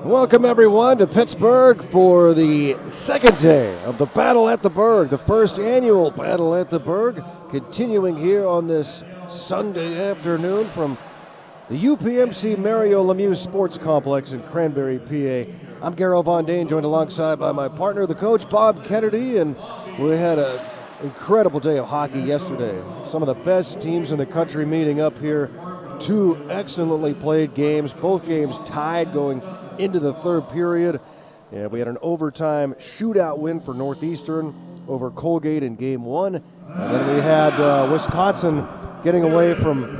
Welcome everyone to Pittsburgh for the second day of the Battle at the Burgh, the first annual Battle at the Burgh, continuing here on this Sunday afternoon from the UPMC Mario Lemieux Sports Complex in Cranberry, PA. I'm Garrett Von Dane, joined alongside by my partner, the coach, Bob Kennedy, and we had an incredible day of hockey yesterday. Some of the best teams in the country meeting up here. Two excellently played games, both games tied going into the third period. And we had an overtime shootout win for Northeastern over Colgate in game one. And then we had Wisconsin getting away from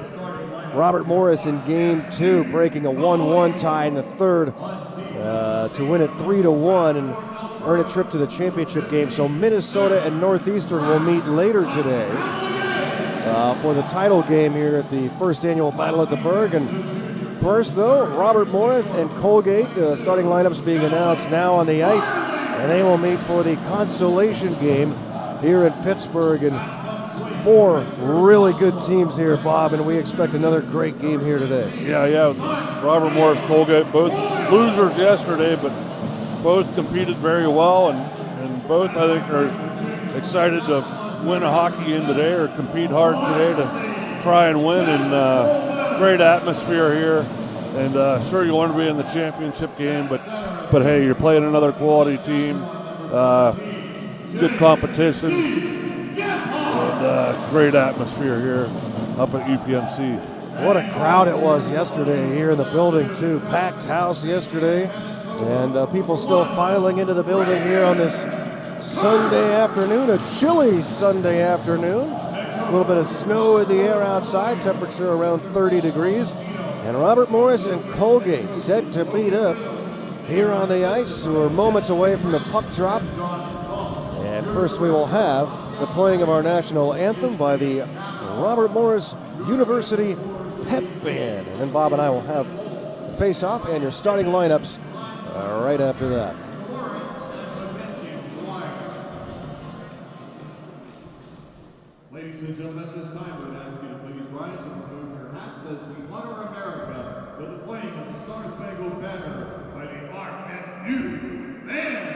Robert Morris in game two, breaking a 1-1 tie in the third to win it 3-1 and earn a trip to the championship game. So Minnesota and Northeastern will meet later today for the title game here at the first annual Battle at the Burgh. And first, though, Robert Morris and Colgate, starting lineups being announced now on the ice, and they will meet for the Consolation game here in Pittsburgh. And four really good teams here, Bob, and we expect another great game here today. Yeah. Robert Morris, Colgate, both losers yesterday, but both competed very well, and both, I think, are excited to win a hockey game today or compete hard today to try and win. And great atmosphere here, and sure you want to be in the championship game, but hey, you're playing another quality team, good competition, and great atmosphere here up at UPMC. What a crowd it was yesterday here in the building too. Packed house yesterday, and people still filing into the building here on this Sunday afternoon, a chilly Sunday afternoon. A little bit of snow in the air outside, temperature around 30 degrees. And Robert Morris and Colgate set to meet up here on the ice. We're moments away from the puck drop. And first we will have the playing of our national anthem by the Robert Morris University Pep Band. And then Bob and I will have the face-off and your starting lineups right after that. Ladies and gentlemen, at this time, we would ask you to please rise and remove your hats as we honor America with the playing of the Star-Spangled Banner by the RMU Band.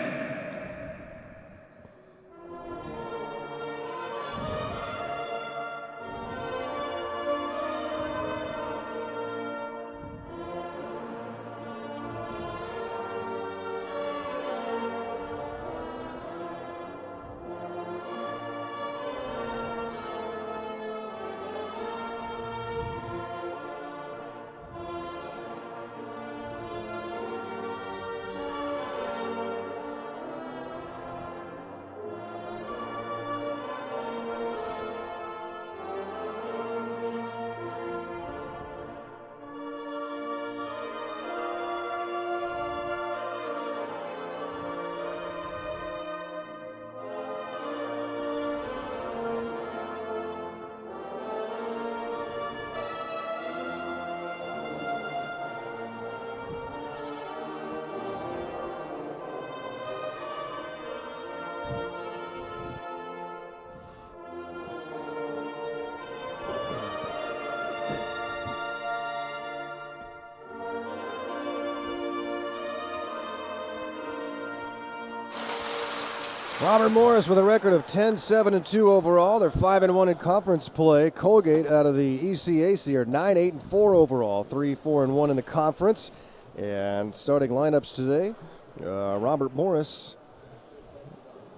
Robert Morris with a record of 10-7-2 overall. They're 5-1 in conference play. Colgate out of the ECAC are 9-8-4 overall, 3-4-1 in the conference. And starting lineups today, Robert Morris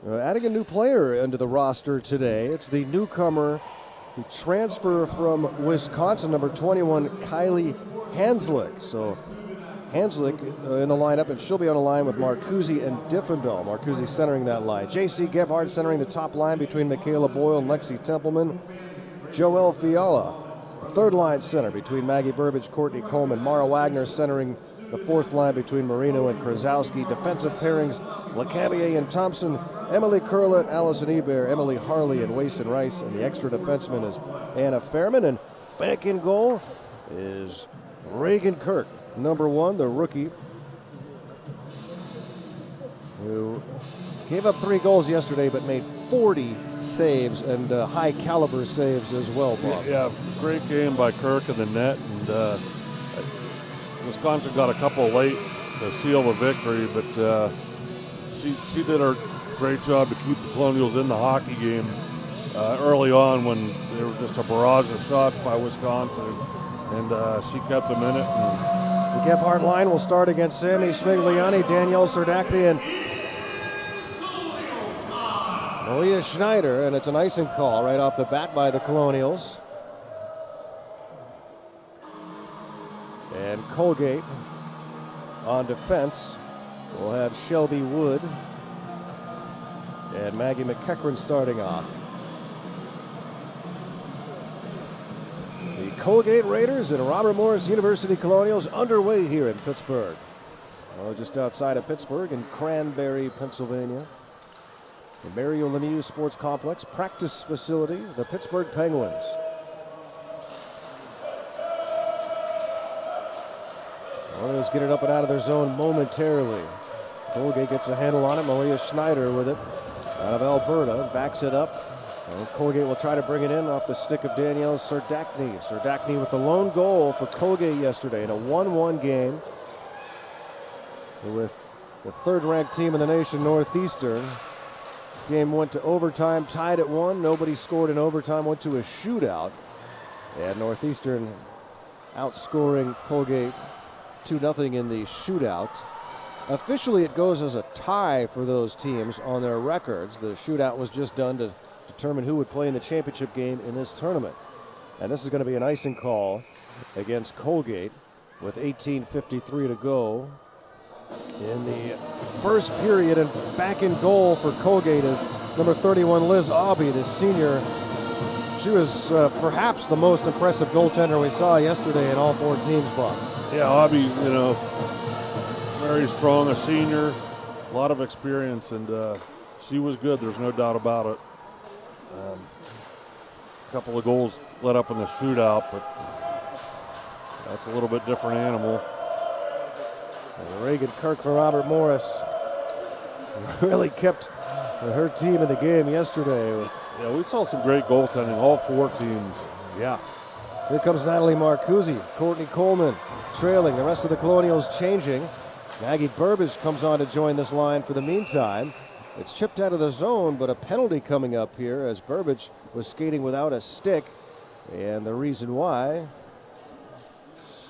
adding a new player into the roster today. It's the newcomer who transferred from Wisconsin, number 21, Kylie Hanslick. So Hanslick in the lineup, and she'll be on a line with Marcuzzi and Diffendahl. Marcuzzi centering that line. J.C. Gebhardt centering the top line between Michaela Boyle and Lexi Templeman. Joelle Fiala, third line center between Maggie Burbidge, Courtney Coleman. Mara Wagner centering the fourth line between Marino and Krasowski. Defensive pairings, LeCavier and Thompson. Emily Curlett, Allison Ebert, Emily Harley, and Wason Rice. And the extra defenseman is Anna Fairman. And back in goal is Reagan Kirk. number 1, the rookie, who gave up 3 goals yesterday but made 40 saves and high caliber saves as well, Bob. Yeah, great game by Kirk in the net, and Wisconsin got a couple late to seal the victory, but she did a great job to keep the Colonials in the hockey game early on when they were just a barrage of shots by Wisconsin, and she kept them in it. The Gephardt line will start against Sammy Smigliani, Danielle Serdakny, and Maria Schneider, and it's an icing call right off the bat by the Colonials. And Colgate on defense will have Shelby Wood and Maggie McEachran starting off. The Colgate Raiders and Robert Morris University Colonials underway here in Pittsburgh. Just outside of Pittsburgh in Cranberry, Pennsylvania. The Mario Lemieux Sports Complex practice facility, the Pittsburgh Penguins. Colonials get it up and out of their zone momentarily. Colgate gets a handle on it. Maria Schneider with it out of Alberta, backs it up. And Colgate will try to bring it in off the stick of Danielle Serdakny. Serdakny with the lone goal for Colgate yesterday in a 1-1 game with the third-ranked team in the nation, Northeastern. Game went to overtime, tied at 1. Nobody scored in overtime, went to a shootout. And Northeastern outscoring Colgate 2-0 in the shootout. Officially, it goes as a tie for those teams on their records. The shootout was just done to determine who would play in the championship game in this tournament. And this is going to be an icing call against Colgate with 18:53 to go in the first period, and back in goal for Colgate is number 31, Liz Aubie, the senior. She was perhaps the most impressive goaltender we saw yesterday in all 4 teams, Bob. Yeah, Aubie, very strong, a senior, a lot of experience, and she was good, there's no doubt about it. A couple of goals let up in the shootout, but that's a little bit different animal. And Reagan Kirk for Robert Morris really kept her team in the game yesterday. Yeah, we saw some great goaltending, all 4 teams. Yeah. Here comes Natalie Marcuzzi, Courtney Coleman trailing, the rest of the Colonials changing. Maggie Burbidge comes on to join this line for the meantime. It's chipped out of the zone, but a penalty coming up here as Burbidge was skating without a stick. And the reason why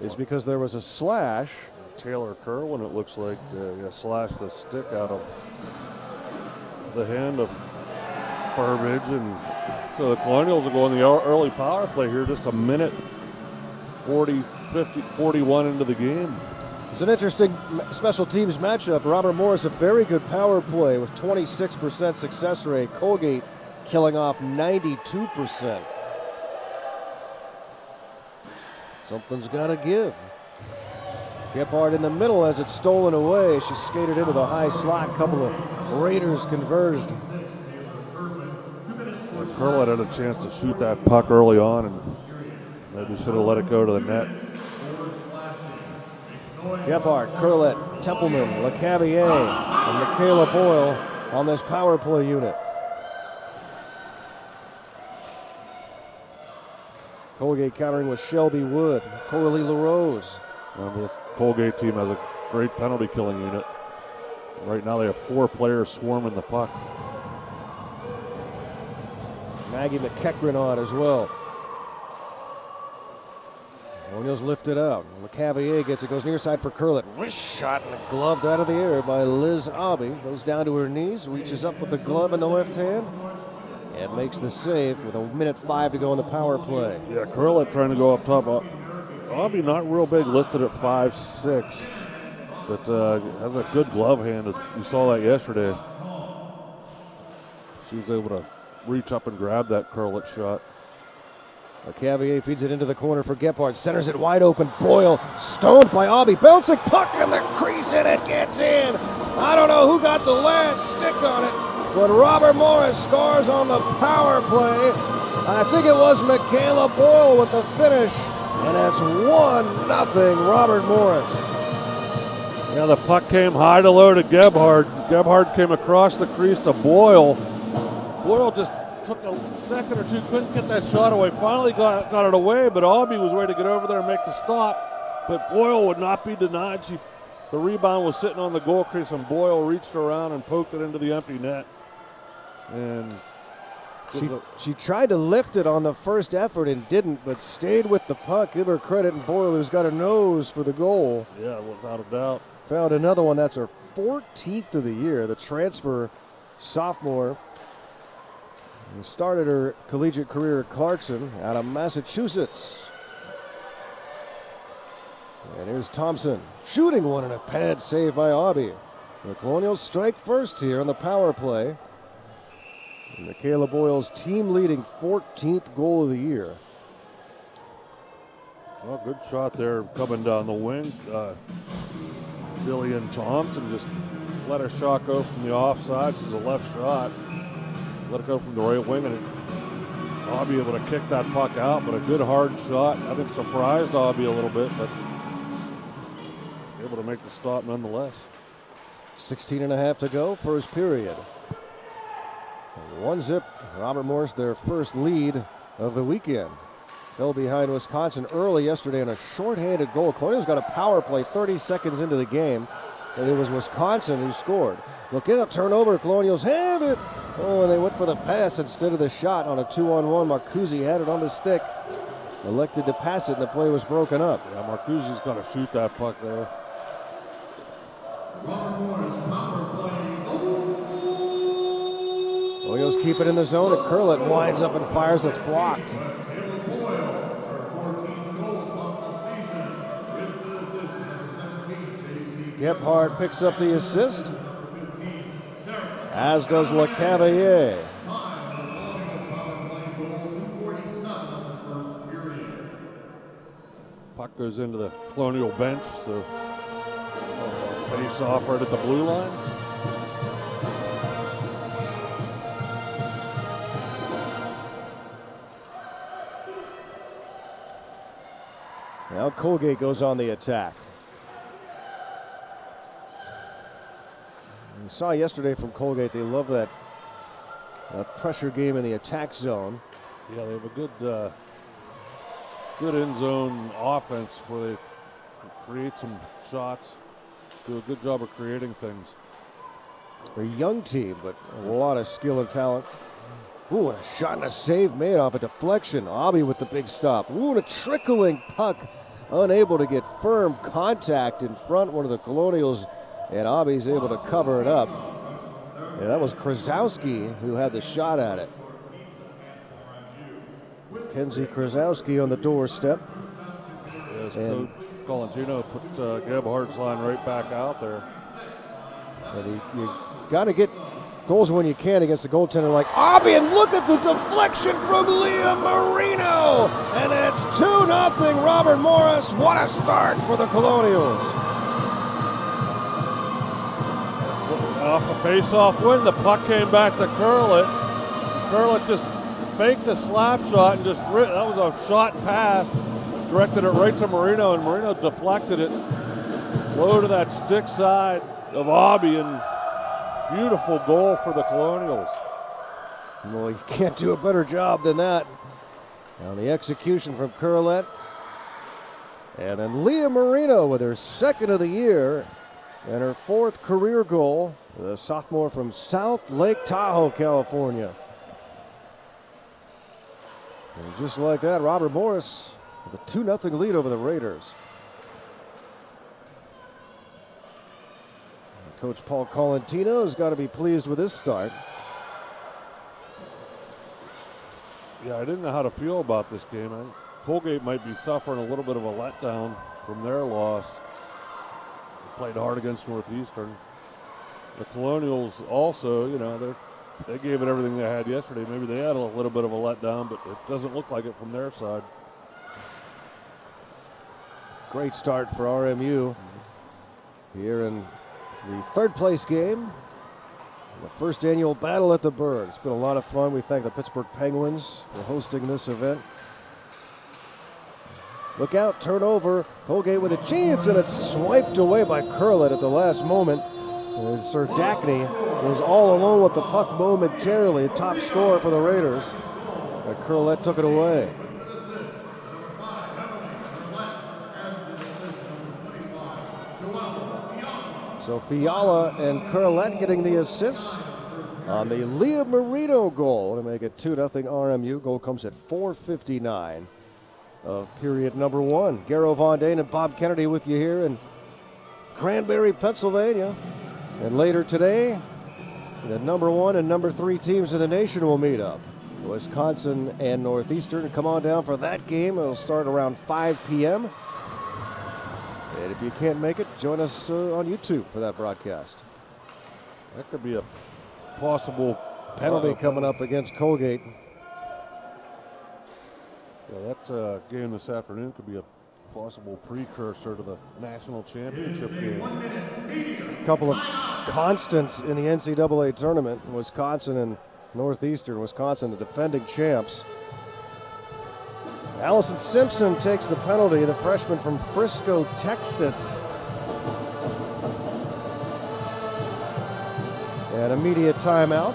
is because there was a slash. Taylor Kerwin, it looks like, slashed the stick out of the hand of Burbidge, and so the Colonials will go in the early power play here, just a minute 41 into the game. It's an interesting special teams matchup. Robert Morris, a very good power play with 26% success rate. Colgate killing off 92%. Something's got to give. Gephardt in the middle as it's stolen away. She skated into the high slot. Couple of Raiders converged. Curlett had a chance to shoot that puck early on, and maybe should have let it go to the net. Gephardt, Curlett, Templeman, LeCavier, and Michaela Boyle on this power play unit. Colgate countering with Shelby Wood, Coralie LaRose. The Colgate team has a great penalty killing unit. Right now they have 4 players swarming the puck. Maggie McEachran on as well. Colonials lift it out. LeCavier gets it, goes near side for Curlett. Wrist shot and gloved out of the air by Liz Aubie. Goes down to her knees, reaches up with the glove in the left hand, and makes the save with 1:05 to go in the power play. Yeah, Curlett trying to go up top. Aubie not real big, listed at 5'6", but has a good glove hand. We saw that yesterday. She was able to reach up and grab that Curlett shot. LeCavier feeds it into the corner for Gephardt. Centers it wide open. Boyle stoned by Aubie. Bouncing puck in the crease and it gets in. I don't know who got the last stick on it, but Robert Morris scores on the power play. I think it was Michaela Boyle with the finish. And that's 1-0 Robert Morris. Yeah, the puck came high to low to Gebhard. Gebhard came across the crease to Boyle. Boyle just took a second or two, couldn't get that shot away. Finally got it away, but Aubie was ready to get over there and make the stop. But Boyle would not be denied. The rebound was sitting on the goal crease, and Boyle reached around and poked it into the empty net. And she tried to lift it on the first effort and didn't, but stayed with the puck. Give her credit, and Boyle, who's got a nose for the goal. Yeah, without a doubt. Found another one. That's her 14th of the year. The transfer sophomore who started her collegiate career at Clarkson out of Massachusetts. And here's Thompson shooting one, and a pad save by Aubie. The Colonials strike first here on the power play. And Michaela Boyle's team-leading 14th goal of the year. Well, good shot there coming down the wing. Jillian Thompson just let her shot go from the offside. She's a left shot. Let it go from the right wing, and Aubie able to kick that puck out, but a good hard shot. I think surprised Aubie a little bit, but able to make the stop nonetheless. 16.5 to go, first period. 1-0, Robert Morris, their first lead of the weekend. Fell behind Wisconsin early yesterday on a shorthanded goal. Colonials got a power play 30 seconds into the game, and it was Wisconsin who scored. Look at a turnover, Colonials have it. Oh, and they went for the pass instead of the shot on a 2-on-1. Marcuzzi had it on the stick. Elected to pass it, and the play was broken up. Yeah, Marcuzzi's got to shoot that puck there. Colonials keep it in the zone, and Curlett winds up and fires. That's blocked. Gebhardt picks up the assist, as does LeCavalier. Puck goes into the Colonial bench, so face off right at the blue line. Now Colgate goes on the attack. We saw yesterday from Colgate, they love that pressure game in the attack zone. Yeah, they have a good end zone offense where they create some shots, do a good job of creating things. They're a young team, but a lot of skill and talent. Ooh, and a shot and a save made off a deflection. Aubie with the big stop. Ooh, and a trickling puck, unable to get firm contact in front. One of the Colonials, and Aubie's able to cover it up. Yeah, that was Krasowski who had the shot at it. Kenzie Krasowski on the doorstep. Yes, Coach Colantino put Gebhardt's line right back out there. And you got to get goals when you can against the goaltender like Aubie, and look at the deflection from Leah Marino. And it's 2-0 Robert Morris. What a start for the Colonials. Off a face-off win, the puck came back to Curlett. Curlett just faked the slap shot and that was a shot pass, directed it right to Marino, and Marino deflected it low to that stick side of Aubie, and beautiful goal for the Colonials. Well, you can't do a better job than that. Now the execution from Curlett. And then Leah Marino with her second of the year and her fourth career goal, the sophomore from South Lake Tahoe, California. And just like that, Robert Morris with a 2-0 lead over the Raiders. And Coach Paul Colantino has got to be pleased with this start. Yeah, I didn't know how to feel about this game. Colgate might be suffering a little bit of a letdown from their loss. They played hard against Northeastern. The Colonials also, they gave it everything they had yesterday. Maybe they had a little bit of a letdown, but it doesn't look like it from their side. Great start for RMU here in the third place game. The first annual battle at the Burgh. It's been a lot of fun. We thank the Pittsburgh Penguins for hosting this event. Look out, turnover. Colgate with a chance, and it's swiped away by Curlett at the last moment. And Sir Dackney was all alone with the puck momentarily. Top scorer for the Raiders. But Curlett took it away. So Fiala and Curlett getting the assists on the Liam Marino goal to make it 2-0 RMU. Goal comes at 4:59 of period number 1. Garrow Von Dane and Bob Kennedy with you here in Cranberry, Pennsylvania. And later today, the number 1 and number 3 teams in the nation will meet up. Wisconsin and Northeastern. Come on down for that game. It'll start around 5 p.m. And if you can't make it, join us on YouTube for that broadcast. That could be a possible Penalty coming up against Colgate. Yeah, that game this afternoon could be a possible precursor to the national championship game. A couple of constants in the NCAA tournament, Wisconsin and Northeastern. Wisconsin, the defending champs. Allison Simpson takes the penalty, the freshman from Frisco, Texas. An immediate timeout.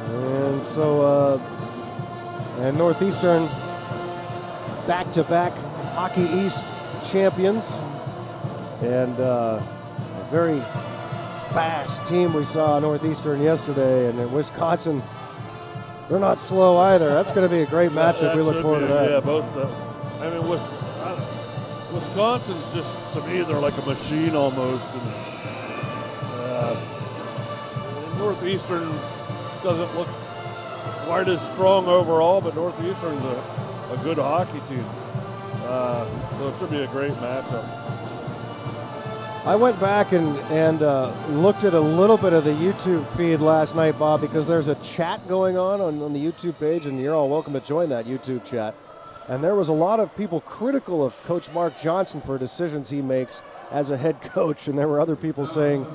And so, and Northeastern back-to-back Hockey East champions. And a very fast team we saw Northeastern yesterday. And in Wisconsin, they're not slow either. That's going to be a great matchup. We look forward to that. Yeah, both. I mean, Wisconsin's just, to me, they're like a machine almost. And Northeastern doesn't look quite as strong overall, but Northeastern's a good hockey team. So it should be a great matchup. I went back and looked at a little bit of the YouTube feed last night, Bob, because there's a chat going on the YouTube page, and you're all welcome to join that YouTube chat. And there was a lot of people critical of Coach Mark Johnson for decisions he makes as a head coach, and there were other people saying,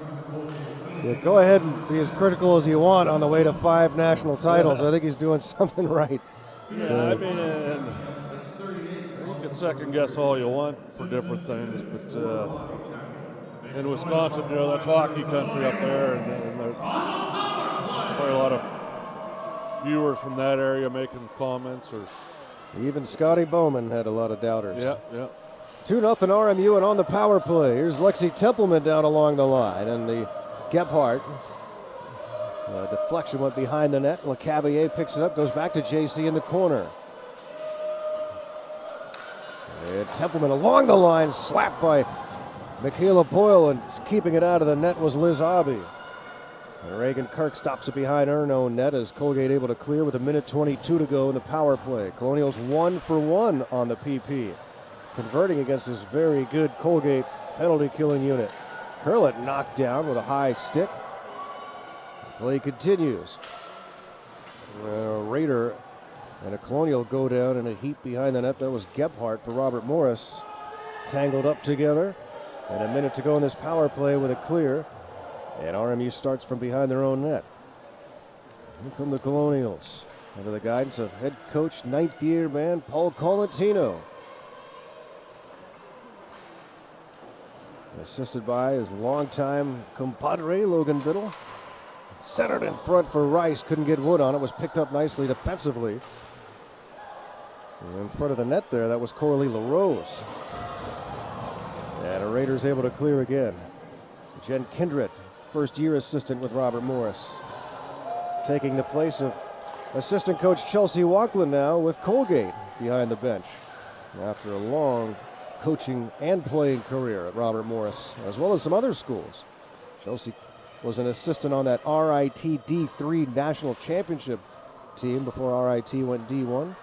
yeah, go ahead and be as critical as you want on the way to 5 national titles. I think he's doing something right. Yeah, so, I mean, and you can second guess all you want for different things, but in Wisconsin, you know, that's hockey country up there, and there's probably a lot of viewers from that area making comments. Or even Scotty Bowman had a lot of doubters. Yeah, yeah. 2-0 RMU, and on the power play, here's Lexi Templeman down along the line, and the Gebhardt deflection went behind the net. LeCavier picks it up, goes back to JC in the corner. And Templeman along the line, slapped by Michaela Boyle, and keeping it out of the net was Liz Abbey. And Reagan Kirk stops it behind her own net as Colgate able to clear with 1:22 to go in the power play. Colonials 1 for 1 on the PP, converting against this very good Colgate penalty killing unit. Curlett knocked down with a high stick. Play continues. A Raider and a Colonial go down in a heap behind the net. That was Gebhardt for Robert Morris. Tangled up together. And a minute to go in this power play with a clear. And RMU starts from behind their own net. Here come the Colonials. Under the guidance of head coach, 9th year man, Paul Colantino. Assisted by his longtime compadre, Logan Biddle. Centered in front for Rice. Couldn't get wood on it. Was picked up nicely defensively. And in front of the net there, that was Coralie LaRose. And a Raiders able to clear again. Jen Kindred, first-year assistant with Robert Morris. Taking the place of assistant coach Chelsea Walkland now with Colgate behind the bench. After a long coaching and playing career at Robert Morris, as well as some other schools. Chelsea was an assistant on that RIT D3 National Championship team before RIT went D1.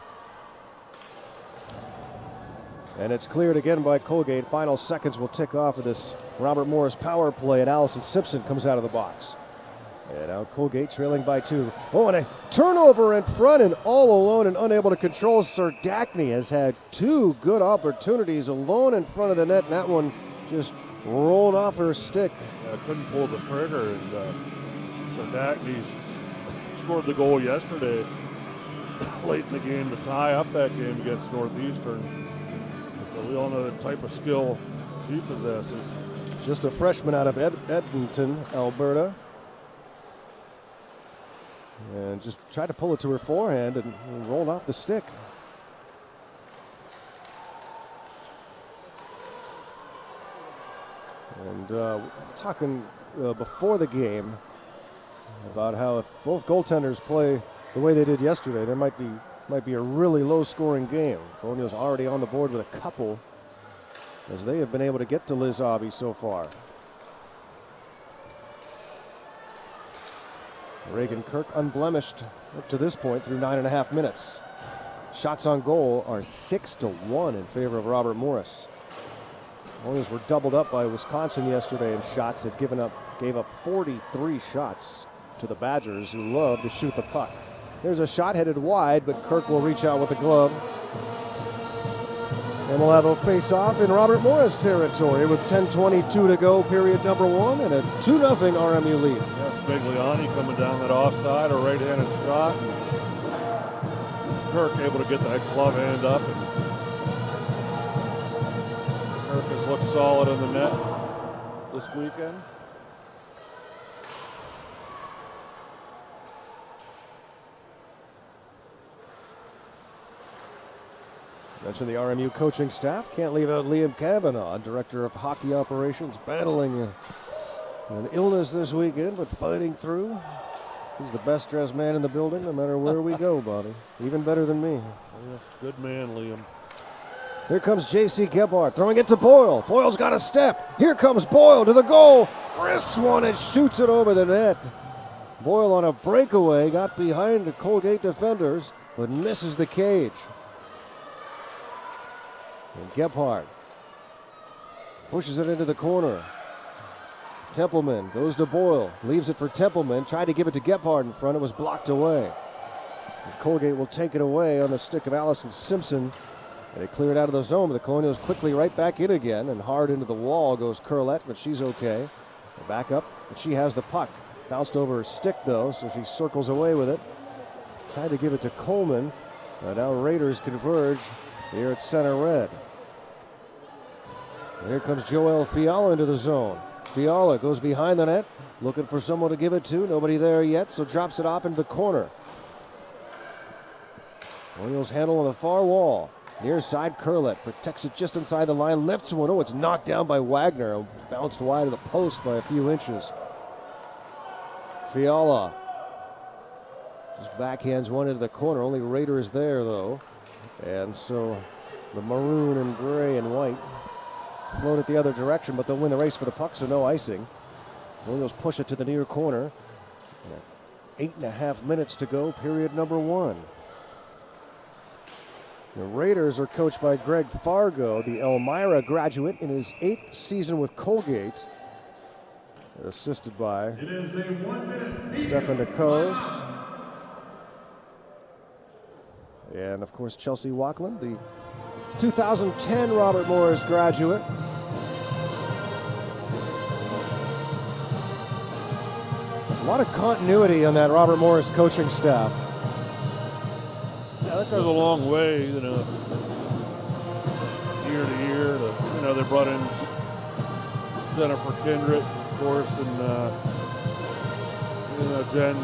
And it's cleared again by Colgate. Final seconds will tick off of this Robert Morris power play, and Allison Simpson comes out of the box. And now Colgate trailing by 2. Oh, and a turnover in front, and all alone and unable to control. Sir Dackney has had 2 good opportunities alone in front of the net, and that one just rolled off her stick. Couldn't pull the trigger, and Sir Dackney scored the goal yesterday late in the game to tie up that game against Northeastern. We all know the type of skill she possesses. Just a freshman out of Edmonton, Alberta. And just tried to pull it to her forehand and rolled off the stick. And talking before the game about how if both goaltenders play the way they did yesterday, there might be a really low-scoring game. Colonials already on the board with a couple, as they have been able to get to Liz Aubie so far. Reagan Kirk unblemished up to this point through 9.5 minutes. Shots on goal are 6-1 in favor of Robert Morris. Colonials were doubled up by Wisconsin yesterday in shots. It gave up 43 shots to the Badgers, who love to shoot the puck. There's a shot headed wide, but Kirk will reach out with the glove. And we'll have a face-off in Robert Morris territory with 10:22 to go, period number 1, and a 2-0 RMU lead. Yeah, Spigliani coming down that offside, a right-handed shot. Kirk able to get that glove hand up. And Kirk has looked solid in the net this weekend. Mentioned the RMU coaching staff. Can't leave out Liam Cavanaugh, director of hockey operations, battling an illness this weekend, but fighting through. He's the best dressed man in the building, no matter where we go, Bobby. Even better than me. Yeah, good man, Liam. Here comes J.C. Gebhardt, throwing it to Boyle. Boyle's got a step. Here comes Boyle to the goal. Wrists one and shoots it over the net. Boyle on a breakaway, got behind the Colgate defenders, but misses the cage. And Gebhardt pushes it into the corner. Templeman goes to Boyle, leaves it for Templeman, tried to give it to Gebhardt in front, it was blocked away. And Colgate will take it away on the stick of Allison Simpson. And they clear it out of the zone, but the Colonials quickly right back in again, and hard into the wall goes Curlette, but she's okay. Back up, but she has the puck. Bounced over her stick though, so she circles away with it. Tried to give it to Coleman. Now Raiders converge here at center red. And here comes Joel Fiala into the zone. Fiala goes behind the net, looking for someone to give it to. Nobody there yet, so drops it off into the corner. Colonials handle on the far wall. Near side, Curlette protects it just inside the line, lifts one. Oh, it's knocked down by Wagner. Bounced wide of the post by a few inches. Fiala just backhands one into the corner. Only Raiders there, though. And so the maroon and gray and white float it the other direction, but they'll win the race for the puck, so no icing. Colonials push it to the near corner. 8.5 minutes to go, period number 1. The Raiders are coached by Greg Fargo, the Elmira graduate in his 8th season with Colgate. They're assisted by Stefan DeCose. And of course, Chelsea Wacklin, the 2010 Robert Morris graduate. A lot of continuity on that Robert Morris coaching staff. Yeah, that goes a long way, you know, year to year. You know, they brought in Jennifer Kindred, of course, and you know, Jen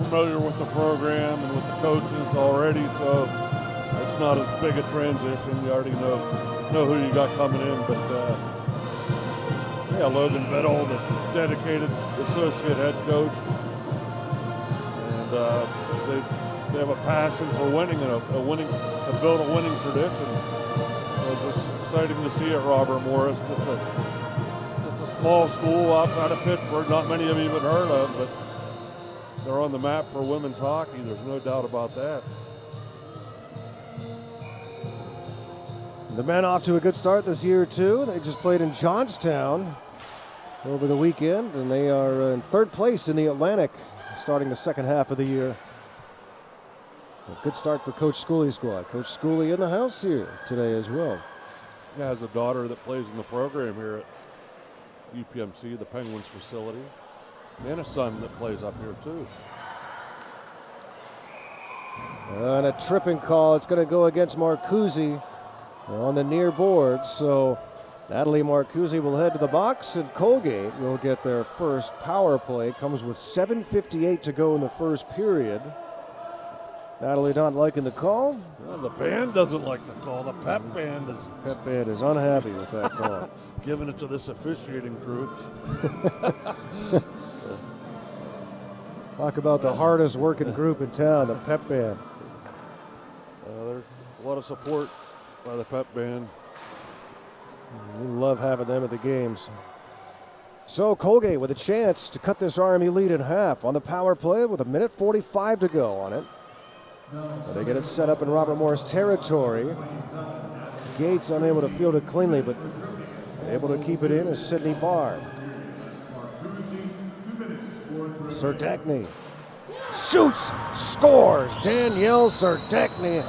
familiar with the program and with the coaches already, so it's not as big a transition. You already know who you got coming in, but yeah, Logan Biddle, the dedicated associate head coach, and they have a passion for winning and to build a winning tradition. So it's just exciting to see it, Robert Morris. Just a small school outside of Pittsburgh, not many have even heard of, but they're on the map for women's hockey. There's no doubt about that. The men off to a good start this year, too. They just played in Johnstown over the weekend, and they are in 3rd place in the Atlantic starting the second half of the year. A good start for Coach Schooley's squad. Coach Schooley in the house here today as well. He has a daughter that plays in the program here at UPMC, the Penguins facility, and a son that plays up here too. And a tripping call. It's going to go against Marcuzzi. on the near board. So Natalie Marcuzzi will head to the box, and Colgate will get their first power play. Comes with 7:58 to go in the first period. Natalie not liking the call. Well, the band doesn't like the call. The pep band is unhappy with that call. Giving it to this officiating crew. Talk about the hardest working group in town, the pep band. There's a lot of support by the pep band. We love having them at the games. So Colgate with a chance to cut this Army lead in half on the power play with 1:45 to go on it. They get it set up in Robert Morris territory. Gates unable to field it cleanly, but able to keep it in is Sydney Barr. Serdachny shoots, scores. Danielle Serdachny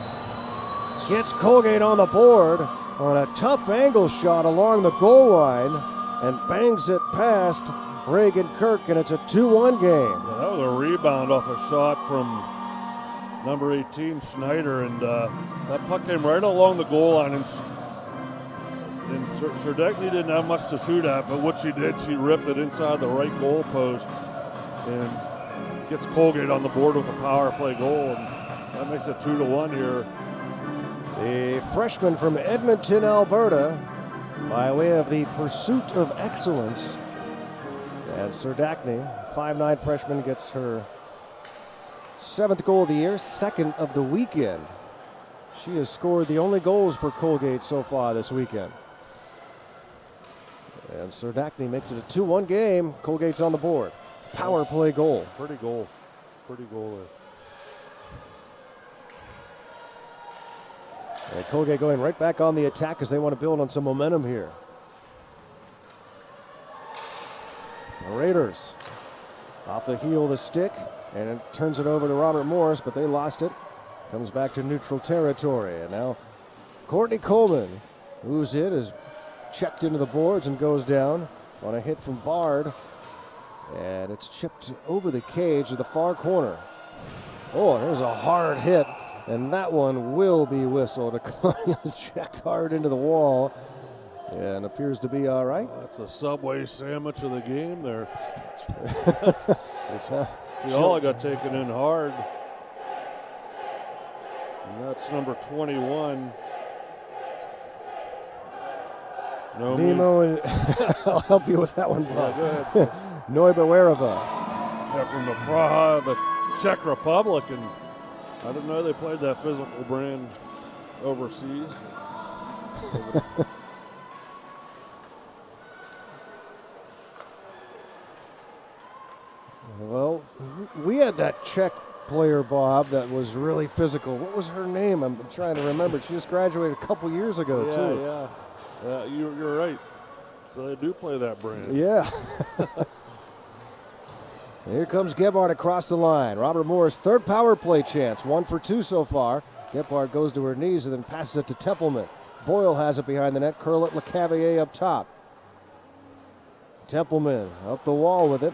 gets Colgate on the board on a tough angle shot along the goal line and bangs it past Reagan Kirk, and it's a 2-1 game. Yeah, that was a rebound off a shot from number 18, Schneider, and that puck came right along the goal line, and Serdachny didn't have much to shoot at, but what she did, she ripped it inside the right goal post and gets Colgate on the board with a power play goal, and that makes it 2-1 here. The freshman from Edmonton, Alberta, by way of the pursuit of excellence. And Serdachny, 5'9" freshman, gets her 7th goal of the year, 2nd of the weekend. She has scored the only goals for Colgate so far this weekend. And Serdachny makes it a 2-1 game. Colgate's on the board. Power play goal. Pretty goal there. And Colgate going right back on the attack as they want to build on some momentum here. The Raiders off the heel of the stick, and it turns it over to Robert Morris, but they lost it. Comes back to neutral territory, and now Courtney Coleman, who's in, is checked into the boards and goes down on a hit from Bard, and it's chipped over the cage to the far corner. Oh, there's a hard hit, and that one will be whistled. A Colonials checked hard into the wall and appears to be all right. That's a Subway sandwich of the game there. Fiala got taken in hard. And that's number 21. No, Nemo, and I'll help you with that one, Bob. Yeah, go ahead. Noibawerova. Yeah, from the Praha, the Czech Republic, and I didn't know they played that physical brand overseas. Well, we had that Czech player, Bob, that was really physical. What was her name? I'm trying to remember. She just graduated a couple years ago, too. Yeah, you're right. So they do play that brand. Yeah. Here comes Gebhardt across the line. Robert Morris, third power play chance. 1 for 2 so far. Gebhardt goes to her knees and then passes it to Templeman. Boyle has it behind the net. Curl it, LeCavier up top. Templeman up the wall with it.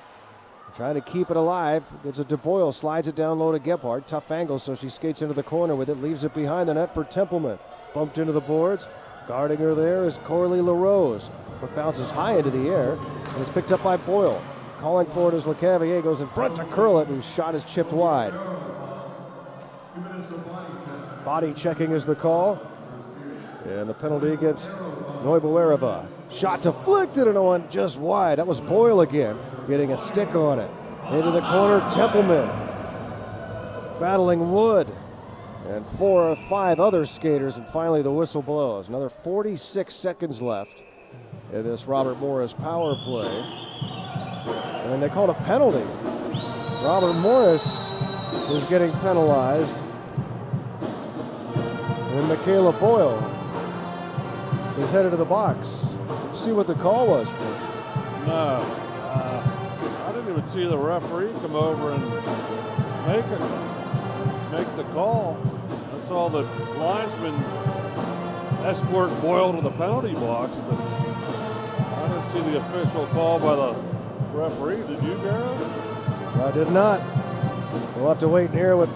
Trying to keep it alive. Gets it to Boyle. Slides it down low to Gebhardt. Tough angle, so she skates into the corner with it. Leaves it behind the net for Templeman. Bumped into the boards. Guarding her there is Corley LaRose. But bounces high into the air. And it's picked up by Boyle. Calling for it as LeCavier goes in front to curl it, whose shot is chipped wide. Body checking is the call. And the penalty against Noibawerova. Shot deflected and one just wide. That was Boyle again, getting a stick on it. Into the corner, Templeman. Battling Wood. And 4 or 5 other skaters, and finally the whistle blows. Another 46 seconds left in this Robert Morris power play. And they called a penalty. Robert Morris is getting penalized. And Michaela Boyle is headed to the box. See what the call was. No. I didn't even see the referee come over and make the call. I saw the linesman escort Boyle to the penalty box, but I didn't see the official call by the referee. Did you, Garrett? I did not. We'll have to wait and hear what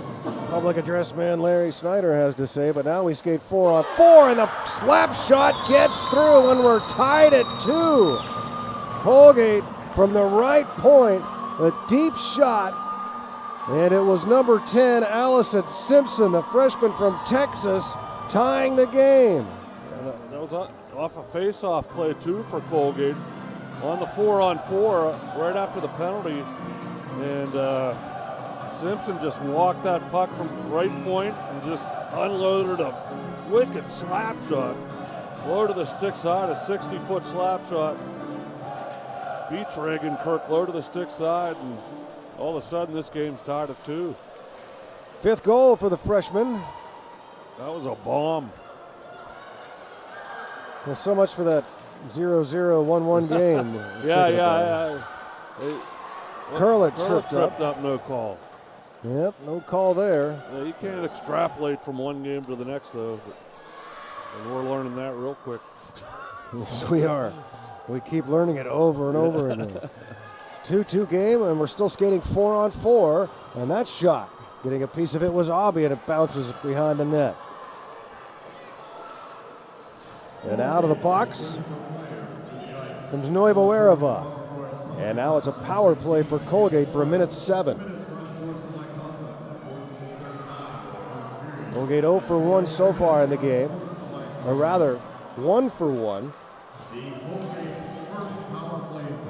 public address man Larry Snyder has to say, but now we skate 4-on-4, and the slap shot gets through, and we're tied at 2. Colgate from the right point, a deep shot, and it was number 10, Allison Simpson, the freshman from Texas, tying the game. That was off a face-off play, too, for Colgate. On the 4-on-4, right after the penalty, and Simpson just walked that puck from right point and just unloaded a wicked slap shot. Low to the stick side, a 60-foot slap shot. Beats Reagan Kirk low to the stick side, and all of a sudden this game's tied at 2. 5th goal for the freshman. That was a bomb. Well, so much for that 0-0-1-1 game. Yeah. Curlett tripped tripped up, no call. Yep, no call there. Yeah, you can't extrapolate from one game to the next, though. And we're learning that real quick. Yes, we are. We keep learning it over and over again. 2-2 game, and we're still skating 4-on-4. And that shot, getting a piece of it was Aubie, and it bounces behind the net. And out of the box comes Noiboereva. And now it's a power play for Colgate for 1:07. Colgate 0 for 1 so far in the game, or rather 1 for 1.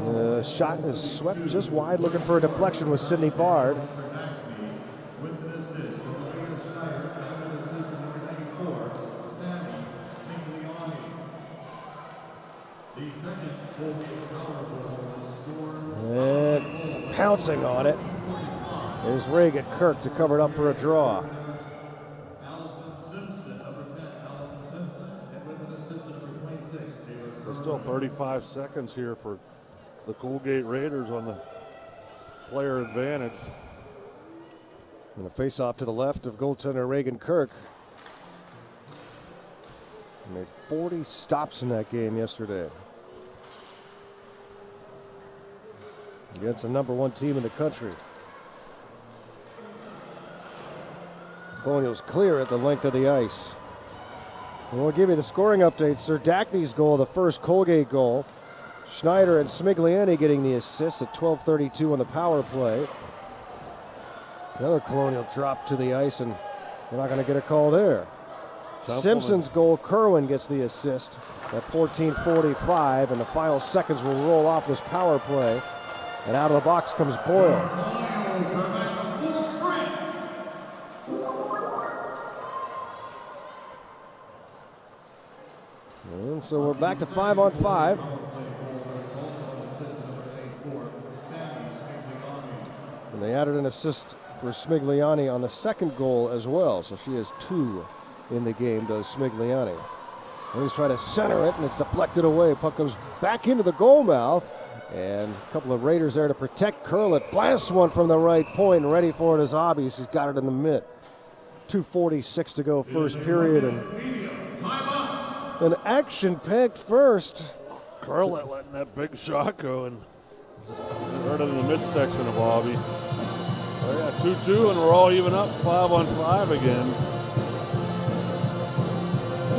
The shot is swept just wide, looking for a deflection with Sidney Bard. And pouncing on it is Reagan Kirk to cover it up for a draw. There's still 35 seconds here for the Colgate Raiders on the player advantage. And a face-off to the left of goaltender Reagan Kirk. He made 40 stops in that game yesterday. Against the #1 team in the country. Colonials clear at the length of the ice. And we'll give you the scoring update. Sir Dackney's goal, the first Colgate goal. Schneider and Smigliani getting the assists at 12:32 on the power play. Another Colonial drop to the ice, and we're not going to get a call there. Simpson's goal, Kerwin gets the assist at 14:45, and the final seconds will roll off this power play. And out of the box comes Boyle. And so we're back to 5-on-5. And they added an assist for Smigliani on the second goal as well. So she has 2 in the game, does Smigliani. And he's trying to center it, and it's deflected away. Puck comes back into the goal mouth. And a couple of Raiders there to protect Curlett. Blasts one from the right point, and ready for it is Aubie. She's got it in the mitt. 2:46 to go, first period. And an action-packed first. Curlett letting that big shot go and right in the midsection of Aubie. Oh yeah, 2-2, and we're all even up 5-on-5 again.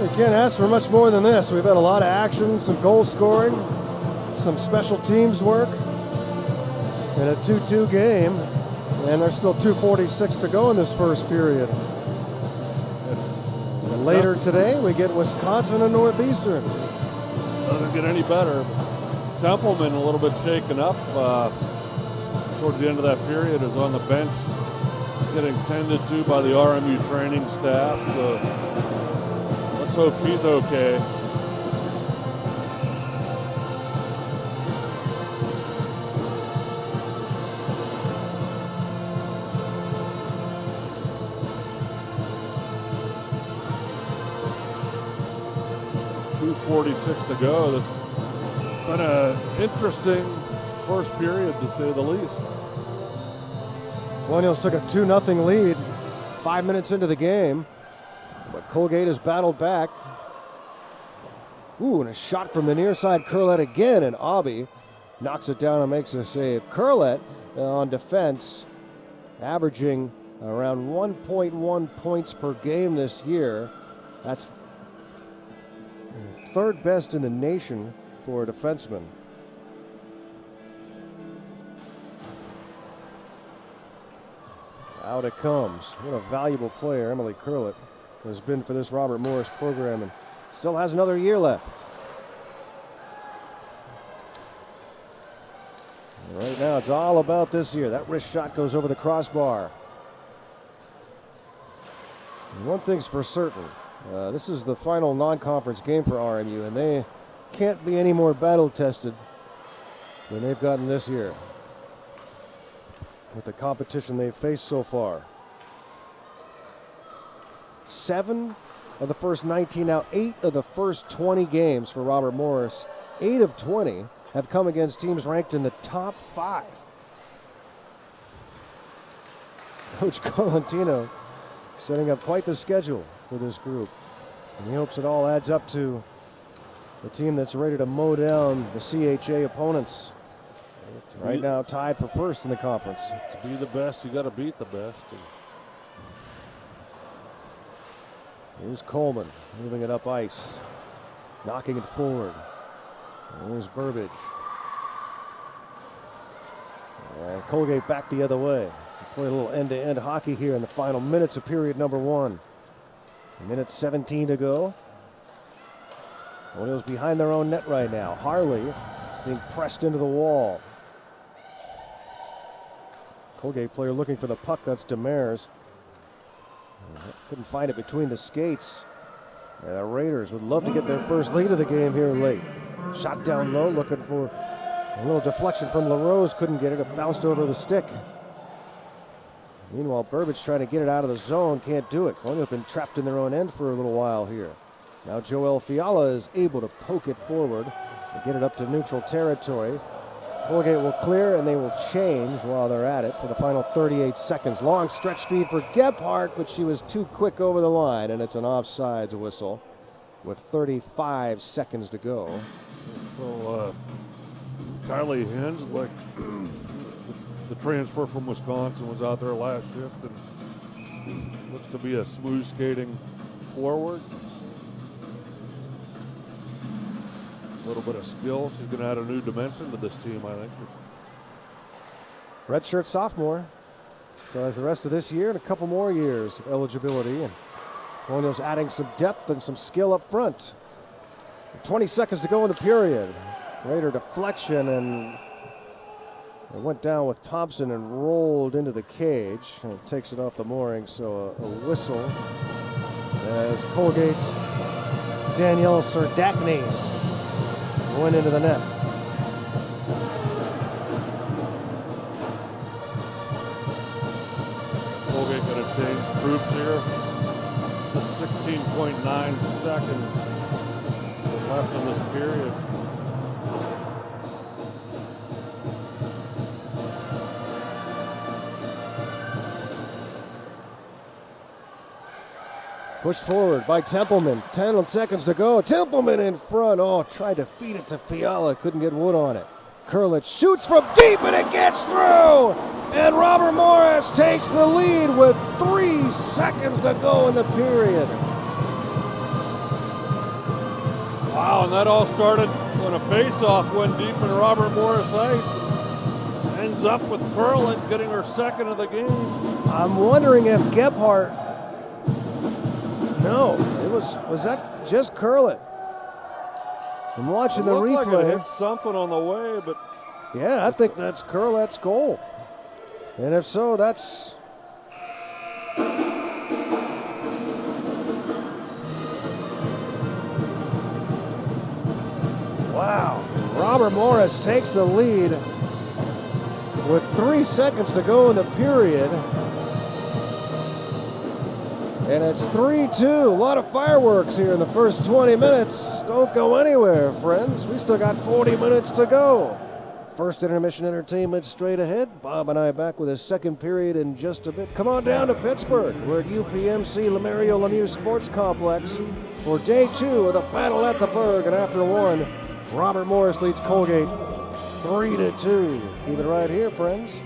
We can't ask for much more than this. We've had a lot of action, some goal scoring, some special teams work, in a 2-2 game, and there's still 2:46 to go in this first period. And later today, we get Wisconsin and Northeastern. Doesn't get any better. Templeman a little bit shaken up towards the end of that period, is on the bench getting tended to by the RMU training staff, so let's hope she's okay. .46 to go. That's been an interesting first period, to say the least. Colonials took a 2-0 lead 5 minutes into the game, but Colgate has battled back. Ooh, and a shot from the near side, Curlett again, and Aubie knocks it down and makes a save. Curlett on defense, averaging around 1.1 points per game this year. That's third best in the nation for a defenseman. Out it comes. What a valuable player Emily Curlett has been for this Robert Morris program, and still has another year left. And right now it's all about this year. That wrist shot goes over the crossbar. And one thing's for certain. This is the final non-conference game for RMU, and they can't be any more battle-tested than they've gotten this year with the competition they've faced so far. 7 of the first 19, now 8 of the first 20 games for Robert Morris. 8 of 20 have come against teams ranked in the top 5. Coach Colantino setting up quite the schedule for this group. And he hopes it all adds up to a team that's ready to mow down the CHA opponents. Right now tied for first in the conference. To be the best, you got to beat the best. Here's Coleman moving it up ice, knocking it forward. And there's Burbidge. And Colgate back the other way. Play a little end-to-end hockey here in the final minutes of period number 1. Minute 17 to go. Colonials behind their own net right now. Harley being pressed into the wall. Colgate player looking for the puck. That's Demers. Couldn't find it between the skates. And the Raiders would love to get their first lead of the game here late. Shot down low, looking for a little deflection from LaRose. Couldn't get it. It bounced over the stick. Meanwhile, Burbidge trying to get it out of the zone. Can't do it. Colonials have been trapped in their own end for a little while here. Now Joel Fiala is able to poke it forward and get it up to neutral territory. Colgate will clear, and they will change while they're at it for the final 38 seconds. Long stretch feed for Gebhardt, but she was too quick over the line, and it's an offsides whistle with 35 seconds to go. So Kylie Henslick, the transfer from Wisconsin, was out there last shift and looks to be a smooth skating forward. A little bit of skill. She's going to add a new dimension to this team, I think. Redshirt sophomore. So has the rest of this year and a couple more years of eligibility. And Colonials adding some depth and some skill up front. 20 seconds to go in the period. Raider deflection, and it went down with Thompson and rolled into the cage. And it takes it off the mooring, so a whistle as Colgate's Danielle Serdachny went into the net. Colgate going to change troops here. Just 16.9 seconds left in this period. Pushed forward by Templeman. 10 seconds to go. Templeman in front. Oh, tried to feed it to Fiala. Couldn't get wood on it. Curlett shoots from deep, and it gets through. And Robert Morris takes the lead with 3 seconds to go in the period. Wow, and that all started when a face-off went deep in Robert Morris ice. Ends up with Curlett getting her second of the game. I'm wondering if Gebhardt. No, it was that just Curlett? I'm watching the replay. Like it hit something on the way, but yeah, I think that's Curlett's goal. And if so, that's wow. Robert Morris takes the lead with 3 seconds to go in the period. And it's 3-2. A lot of fireworks here in the first 20 minutes. Don't go anywhere, friends. We still got 40 minutes to go. First Intermission Entertainment straight ahead. Bob and I back with his second period in just a bit. Come on down to Pittsburgh. We're at UPMC Lemurio Lemieux Sports Complex for day 2 of the battle at the Burgh. And after 1, Robert Morris leads Colgate 3-2. Keep it right here, friends.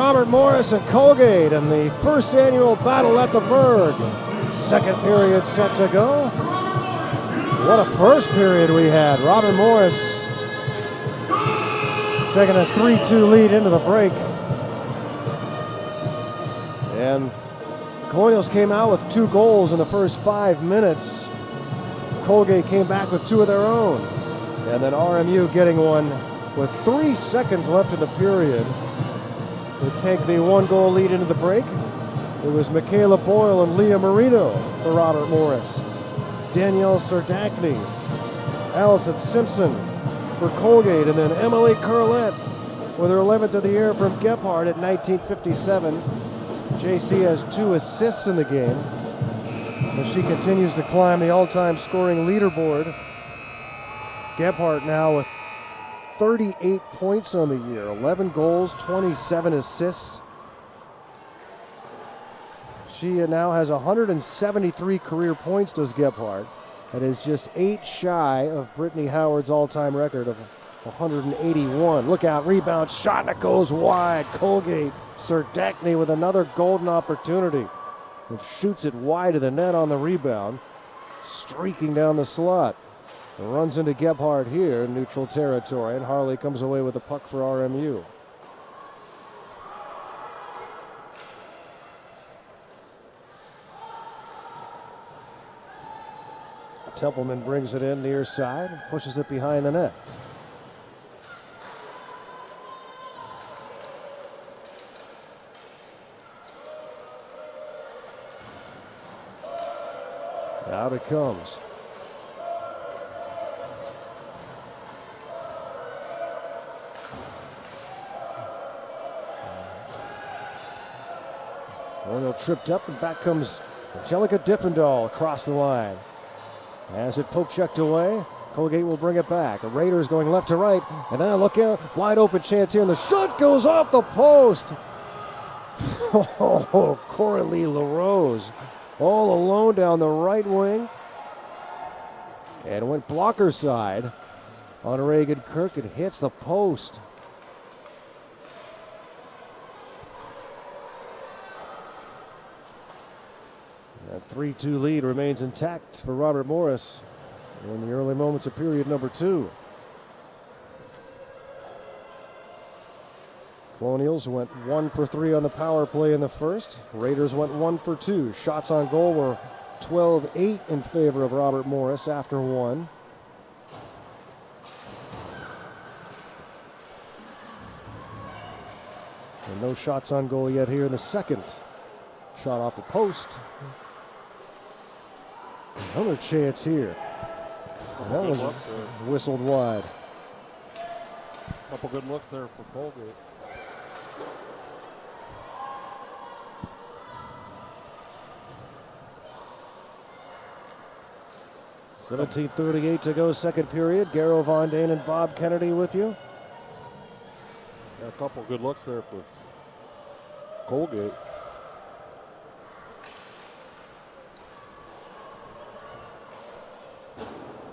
Robert Morris and Colgate in the first annual battle at the Burgh. Second period set to go. What a first period we had. Robert Morris taking a 3-2 lead into the break. And Colonials came out with 2 goals in the first 5 minutes. Colgate came back with 2 of their own. And then RMU getting one with 3 seconds left in the period to take the 1-goal lead into the break. It was Michaela Boyle and Leah Marino for Robert Morris. Danielle Serdachny, Allison Simpson for Colgate, and then Emily Curlett with her 11th of the year from Gebhardt at 1957. JC has 2 assists in the game as she continues to climb the all-time scoring leaderboard. Gebhardt now with 38 points on the year, 11 goals, 27 assists. She now has 173 career points, does Gebhardt. That is just 8 shy of Brittany Howard's all-time record of 181. Look out, rebound, shot, and it goes wide. Colgate, Serdachny with another golden opportunity. And shoots it wide of the net on the rebound, streaking down the slot. And runs into Gebhardt here in neutral territory, and Harley comes away with the puck for RMU. Templeman brings it in near side and pushes it behind the net. Out it comes. Colonial tripped up, and back comes Angelica Diffendahl across the line. As it poke-checked away, Colgate will bring it back. The Raiders going left to right, and now look out, wide open chance here, and the shot goes off the post. Oh, Coralie LaRose all alone down the right wing, and went blocker side on Reagan Kirk and hits the post. That 3-2 lead remains intact for Robert Morris in the early moments of period number 2. Colonials went 1 for 3 on the power play in the first. Raiders went 1 for 2. Shots on goal were 12-8 in favor of Robert Morris after 1. And no shots on goal yet here in the second. Shot off the post. Another chance here. That was whistled wide. Couple good looks there for Colgate. $17:38 to go, second period. Garrow Von Dane and Bob Kennedy with you. Yeah, a couple good looks there for Colgate.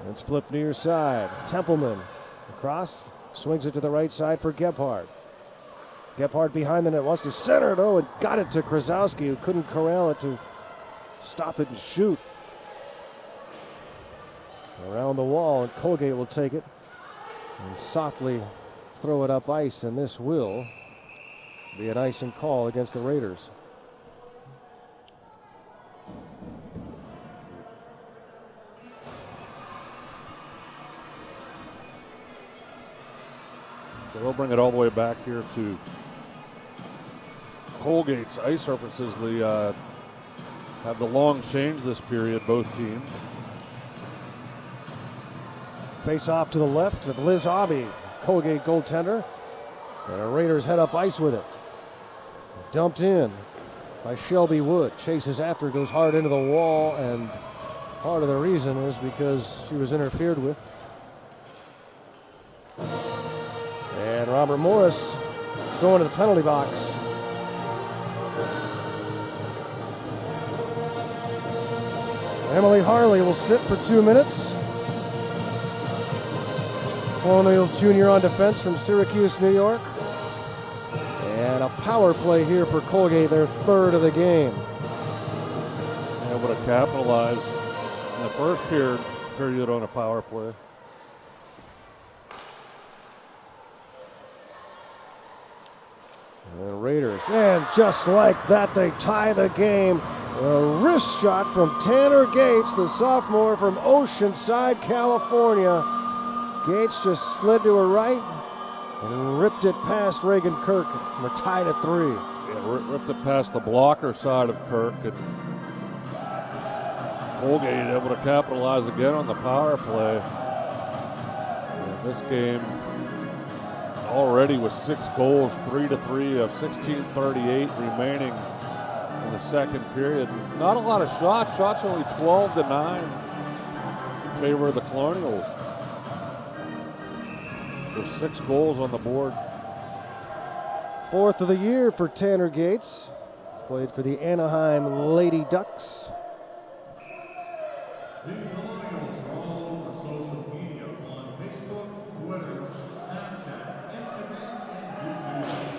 It's flipped near side. Templeman across, swings it to the right side for Gebhardt. Gebhardt behind the net, wants to center it, and got it to Krasowski, who couldn't corral it to stop it and shoot. Around the wall, and Colgate will take it and softly throw it up ice, and this will be an icing call against the Raiders. So they'll bring it all the way back here to Colgate's ice surfaces. They have the long change this period, both teams. Face off to the left of Liz Aubie, Colgate goaltender. And the Raiders head up ice with it. Dumped in by Shelby Wood. Chases after, goes hard into the wall, and part of the reason is because she was interfered with. And Robert Morris is going to the penalty box. Emily Harley will sit for 2 minutes. Colonial junior on defense from Syracuse, New York. And a power play here for Colgate, their third of the game. Able to capitalize in the first period on a power play. And Raiders, and just like that, they tie the game. A wrist shot from Tanner Gates, the sophomore from Oceanside, California. Gates just slid to her right and ripped it past Reagan Kirk. And we're tied at 3. Yeah, ripped it past the blocker side of Kirk. And Colgate able to capitalize again on the power play. And this game already with 6 goals, 3-3 of 16:38 remaining in the second period. Not a lot of shots. Shots only 12-9 in favor of the Colonials. There's 6 goals on the board. 4th of the year for Tanner Gates. Played for the Anaheim Lady Ducks. The Colonials are all over social media on Facebook, Twitter, Snapchat, Instagram, and YouTube.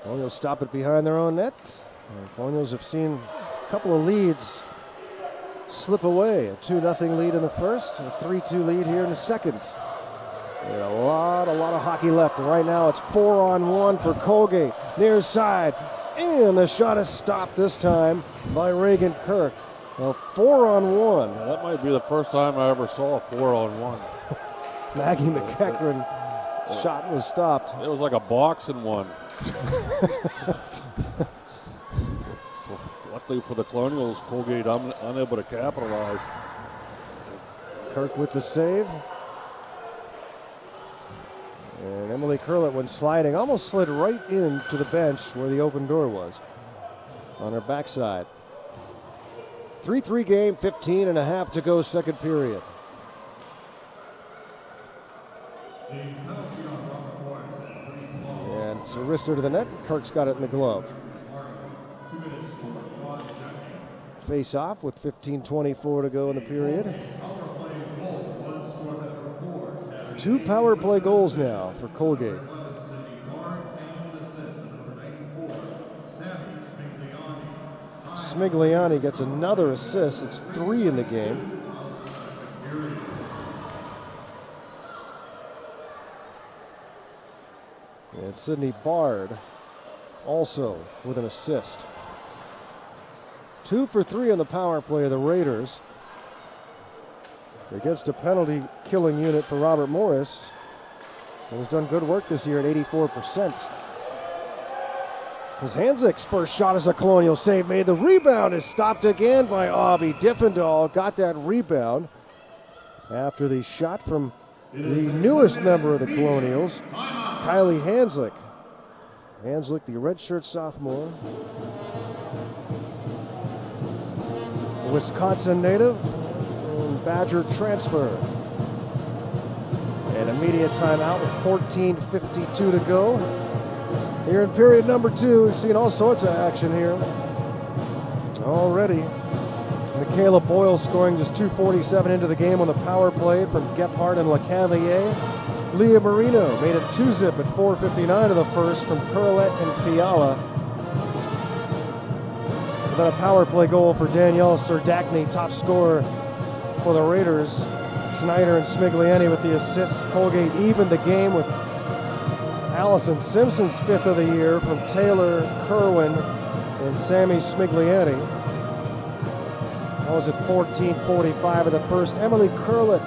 Colonials stop it behind their own net. And Colonials have seen a couple of leads slip away. A 2-0 lead in the first, a 3-2 lead here in the second. And a lot of hockey left. And right now it's 4-on-1 for Colgate. Near side. And the shot is stopped this time by Reagan Kirk. Now 4-on-1. Yeah, that might be the first time I ever saw a 4-on-1. Maggie McEachran shot was stopped. It was like a boxing one. Luckily for the Colonials, Colgate unable to capitalize. Kirk with the save. And Emily Curlett, when sliding, almost slid right into the bench where the open door was on her backside. 3-3 game, 15 and a half to go, second period. And it's a wrister to the net. Kirk's got it in the glove. Face off with 15:24 to go in the period. 2 power play goals now for Colgate. Smigliani gets another assist. It's 3 in the game. And Sydney Bard also with an assist. 2 for 3 on the power play of the Raiders. Against a penalty killing unit for Robert Morris. He has done good work this year at 84%. It was Hanzik's first shot as a Colonial save made. The rebound is stopped again by Avi Diffendahl. Got that rebound after the shot from the newest member of the Colonials, Kylie Hanslick. Hanslick, the redshirt sophomore. A Wisconsin native. Badger transfer. And immediate timeout with 14:52 to go. Here in period number 2, we've seen all sorts of action here already. Michaela Boyle scoring just 2:47 into the game on the power play from Gephardt and LeCavalier. Leah Marino made it 2-zip at 4:59 of the first from Curlett and Fiala. And then a power play goal for Danielle Serdachny, top scorer for the Raiders. Schneider and Smigliani with the assists. Colgate evened the game with Allison Simpson's 5th of the year from Taylor Kerwin and Sammy Smigliani. That was at 14:45 of the first. Emily Curlett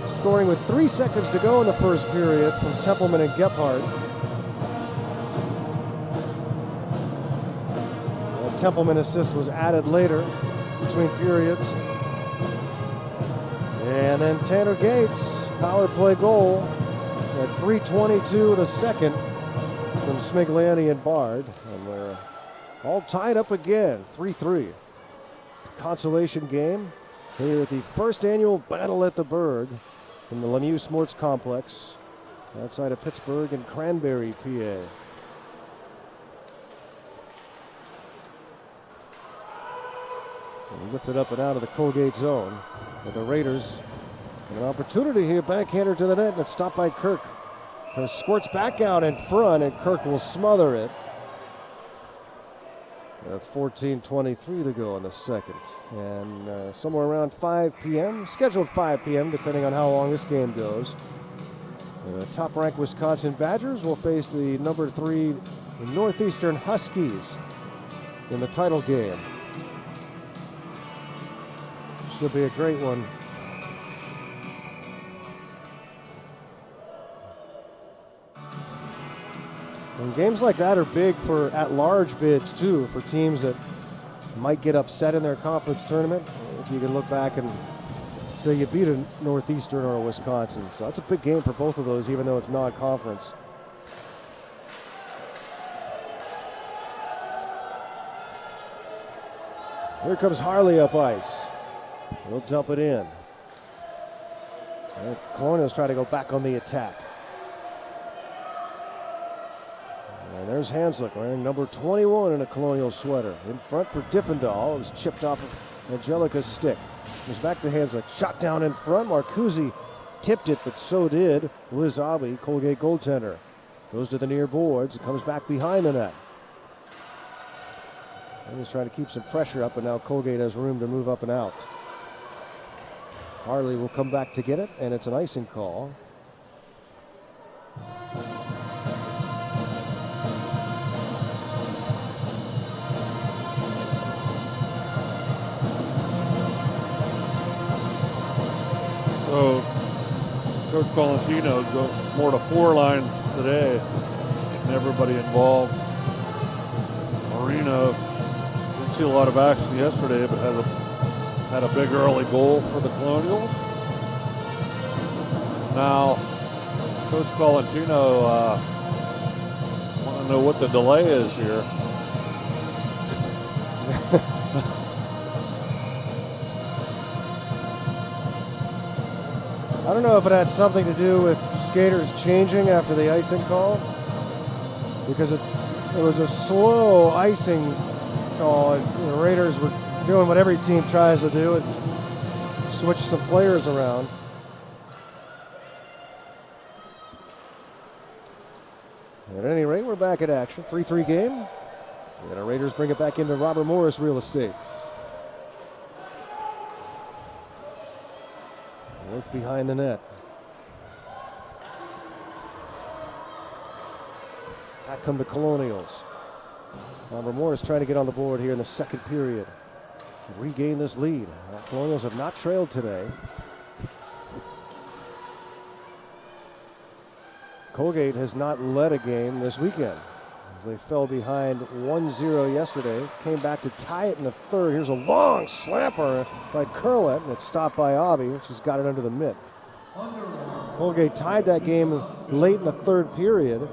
scoring with 3 seconds to go in the first period from Templeman and Gephardt. A Templeman assist was added later between periods. And then Tanner Gates, power play goal at 3:22 of the second from Smigliani and Bard. And we're all tied up again, 3-3. Consolation game here at the first annual Battle at the Burgh from the Lemieux Sports Complex outside of Pittsburgh and Cranberry, PA. And lifted up and out of the Colgate zone with the Raiders An opportunity here, backhander to the net, and it's stopped by Kirk. Squirts back out in front, and Kirk will smother it. 14:23 to go in the second. And somewhere around 5 p.m., scheduled 5 p.m., depending on how long this game goes. The top-ranked Wisconsin Badgers will face the number 3 Northeastern Huskies in the title game. Should be a great one. And games like that are big for at-large bids, too, for teams that might get upset in their conference tournament. If you can look back and say you beat a Northeastern or a Wisconsin. So that's a big game for both of those, even though it's non-conference. Here comes Harley up ice. He'll dump it in. And Colonials try to go back on the attack. And there's Hanslick wearing number 21 in a Colonial sweater. In front for Diffendahl. It was chipped off of Angelica's stick. Goes back to Hanslick. Shot down in front. Marcuzzi tipped it, but so did Liz Abbey, Colgate goaltender. Goes to the near boards. Comes back behind the net. And he's trying to keep some pressure up, and now Colgate has room to move up and out. Harley will come back to get it, and it's an icing call. So Coach Colantino goes more to 4 lines today, getting everybody involved. Marino didn't see a lot of action yesterday, but had a big early goal for the Colonials. Now, Coach Colantino want to know what the delay is here. I don't know if it had something to do with skaters changing after the icing call, because it was a slow icing call, and the Raiders were doing what every team tries to do, and switch some players around. At any rate, we're back at action. 3-3 game. And the Raiders bring it back into Robert Morris Real Estate. Work behind the net. Back come the Colonials. Robert Morris trying to get on the board here in the second period. Regain this lead. The Colonials have not trailed today. Colgate has not led a game this weekend, as they fell behind 1-0 yesterday. Came back to tie it in the third. Here's a long slapper by Curlett, and it's stopped by Abbey. She's got it under the mitt. Colgate tied that game late in the third period,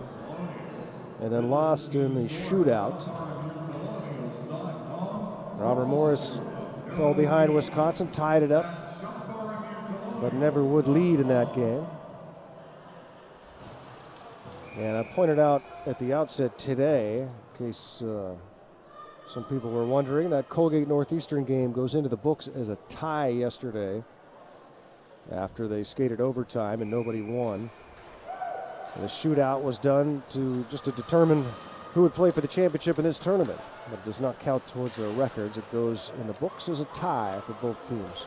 and then lost in the shootout. Robert Morris fell behind Wisconsin, tied it up, but never would lead in that game. And I pointed out at the outset today, in case some people were wondering, that Colgate Northeastern game goes into the books as a tie yesterday after they skated overtime and nobody won. And the shootout was done to determine who would play for the championship in this tournament. But it does not count towards their records. It goes in the books as a tie for both teams.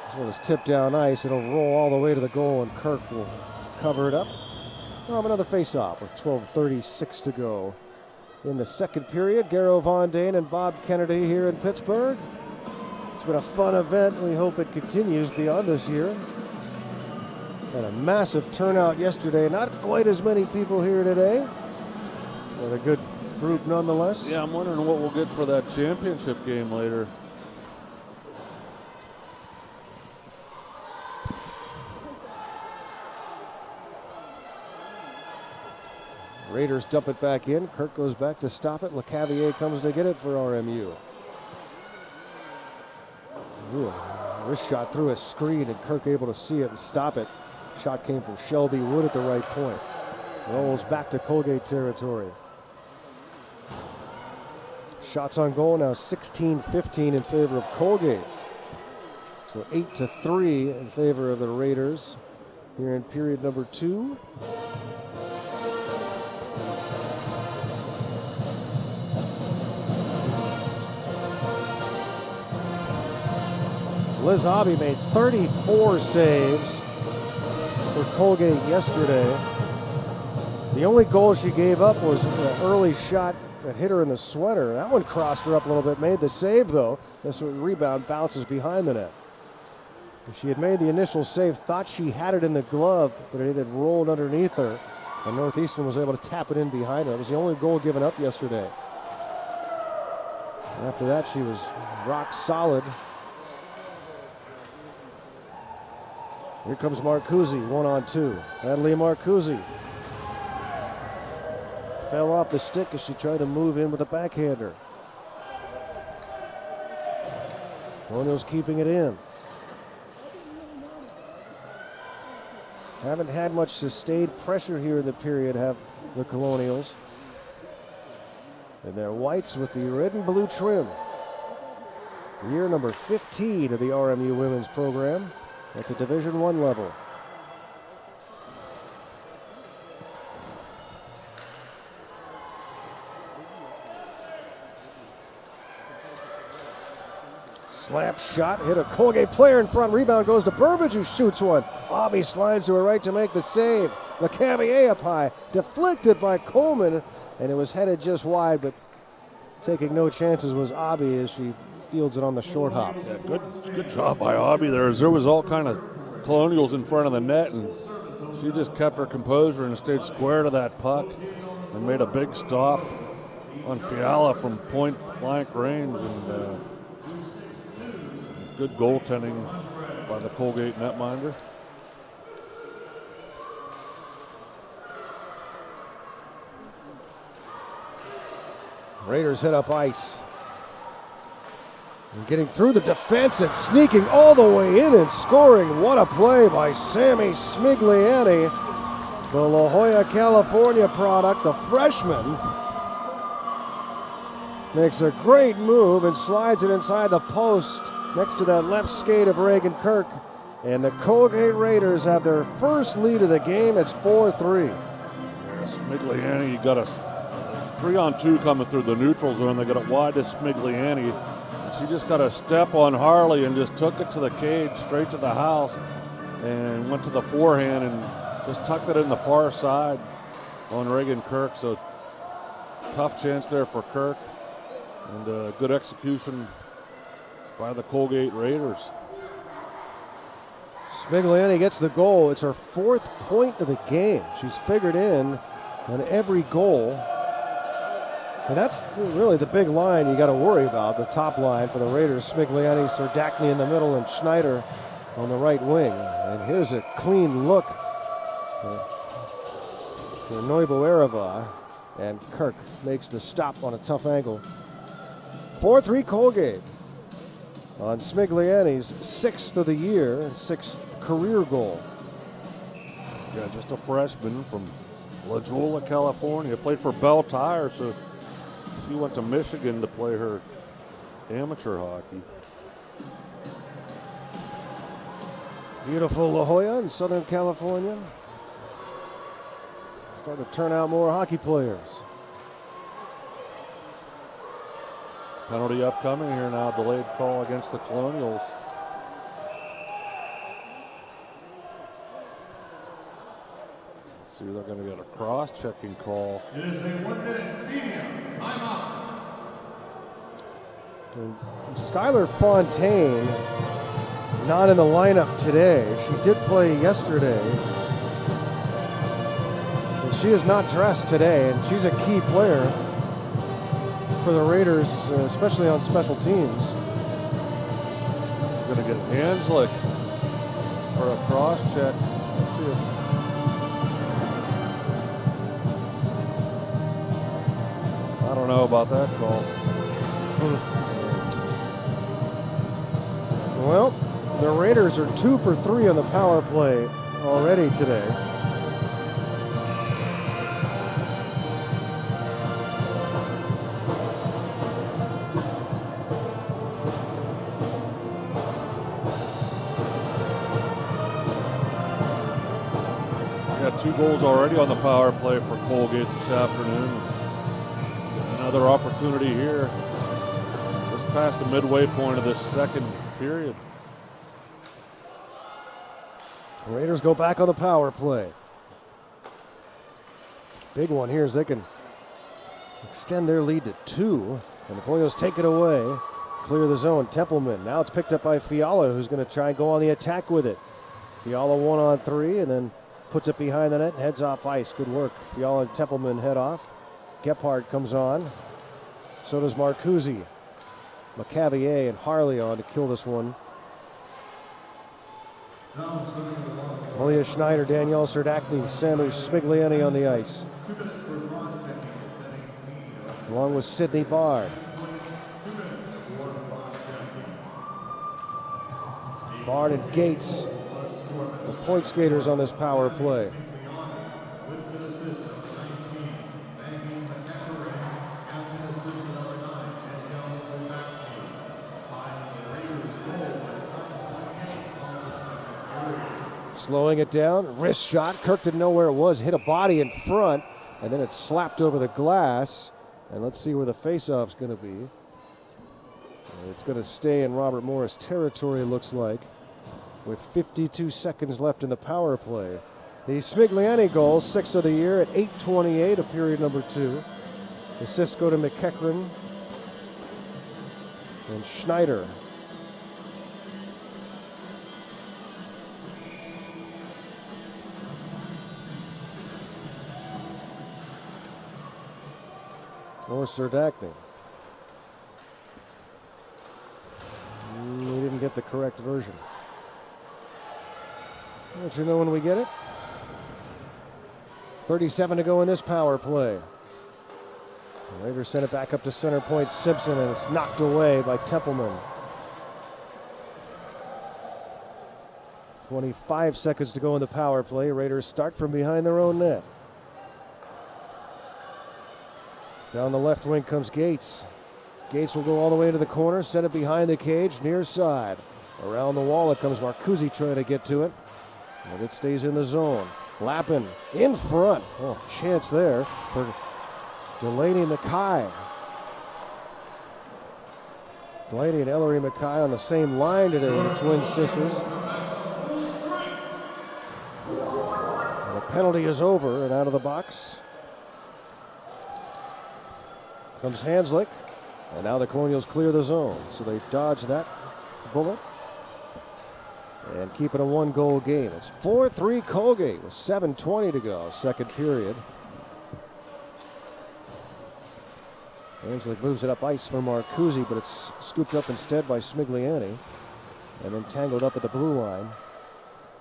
This one is tipped down ice. It'll roll all the way to the goal, and Kirk will cover it up. We'll have another face-off with 12:36 to go in the second period. Garrow Von Dane and Bob Kennedy here in Pittsburgh. It's been a fun event. We hope it continues beyond this year. Had a massive turnout yesterday. Not quite as many people here today, but a good group nonetheless. Yeah, I'm wondering what we'll get for that championship game later. Raiders dump it back in. Kirk goes back to stop it. LeCavier comes to get it for RMU. Ooh, wrist shot through a screen, and Kirk able to see it and stop it. Shot came from Shelby Wood at the right point. Rolls back to Colgate territory. Shots on goal now 16-15 in favor of Colgate. So 8-3 in favor of the Raiders here in period number 2. Liz Aubie made 34 saves for Colgate yesterday. The only goal she gave up was an early shot that hit her in the sweater. That one crossed her up a little bit, made the save though. This rebound bounces behind the net. She had made the initial save, thought she had it in the glove, but it had rolled underneath her, and Northeastern was able to tap it in behind her. It was the only goal given up yesterday. And after that, she was rock solid. Here comes Marcuzzi, 1-on-2. Natalie Marcuzzi fell off the stick as she tried to move in with a backhander. Colonials keeping it in. Haven't had much sustained pressure here in the period, have the Colonials. And their whites with the red and blue trim. Year number 15 of the RMU women's program at the Division I level. Slap shot, hit a Colgate player in front. Rebound goes to Burbidge, who shoots one. Aubie slides to her right to make the save. LeCavier up high, deflected by Coleman, and it was headed just wide, but taking no chances was Aubie as she fields it on the short hop. Yeah, good job by Aubie there. There was all kind of Colonials in front of the net, and she just kept her composure and stayed square to that puck and made a big stop on Fiala from point blank range, and good goaltending by the Colgate netminder. Raiders hit up ice. And getting through the defense and sneaking all the way in and scoring. What a play by Sammy Smigliani, the La Jolla, California product, the freshman. Makes a great move and slides it inside the post next to that left skate of Reagan Kirk. And the Colgate Raiders have their first lead of the game. It's 4-3. Smigliani got a 3-on-2 coming through the neutral zone. They got it wide to Smigliani. She just got a step on Harley and just took it to the cage, straight to the house, and went to the forehand and just tucked it in the far side on Reagan Kirk. So tough chance there for Kirk, and good execution by the Colgate Raiders. Smigliani gets the goal. It's her 4th point of the game. She's figured in on every goal. And that's really the big line you got to worry about, the top line for the Raiders. Smigliani, Serdachny in the middle, and Schneider on the right wing. And here's a clean look for Neuboereva, and Kirk makes the stop on a tough angle. 4-3 Colgate on Smigliani's 6th of the year and 6th career goal. Yeah, just a freshman from La Jolla, California. Played for Bell Tire, so she went to Michigan to play her amateur hockey. Beautiful La Jolla in Southern California. Starting to turn out more hockey players. Penalty upcoming here now, delayed call against the Colonials. Let's see, they're going to get a cross-checking call. It is a 1-minute medium timeout. And Skylar Fontaine not in the lineup today. She did play yesterday. And she is not dressed today, and she's a key player for the Raiders, especially on special teams. Going to get Hanslick for a cross-check. Let's see if I don't know about that call. Well, the Raiders are 2 for 3 on the power play already today. 2 goals already on the power play for Colgate this afternoon. Another opportunity here just past the midway point of this second period. The Raiders go back on the power play. Big one here as they can extend their lead to 2. And the Colonials take it away. Clear the zone. Templeman. Now it's picked up by Fiala, who's going to try and go on the attack with it. Fiala 1-on-3 and then puts it behind the net and heads off ice. Good work. Fiala and Templeman head off. Gephardt comes on. So does Marcuzzi. McCavier and Harley on to kill this one. Malia Schneider, Danielle Serdachny, Sammy Smigliani on the ice. Along with Sidney Bard. Bard and Gates, the point skaters on this power play. Slowing it down, wrist shot. Kirk didn't know where it was, hit a body in front, and then it slapped over the glass. And let's see where the face-off's going to be. It's going to stay in Robert Morris territory, looks like, with 52 seconds left in the power play. The Smigliani goal, 6th of the year at 8:28 of period number 2. Assists go to McEachran and Schneider. Or Serdachny. We didn't get the correct version. I'll let you know when we get it. 37 to go in this power play. The Raiders send it back up to center point Simpson, and it's knocked away by Templeman. 25 seconds to go in the power play. Raiders start from behind their own net. Down the left wing comes Gates. Gates will go all the way to the corner, send it behind the cage, near side. Around the wall it comes Marcuzzi trying to get to it. And it stays in the zone. Lappin in front. Oh, chance there for Delaney Mackay. Delaney and Ellery Mackay on the same line today, the twin sisters. And the penalty is over and out of the box comes Hanslick, and now the Colonials clear the zone. So they dodge that bullet and keep it a 1-goal game. It's 4-3 Colgate with 7:20 to go, second period. Hanslick moves it up ice for Marcuzzi, but it's scooped up instead by Smigliani and then tangled up at the blue line.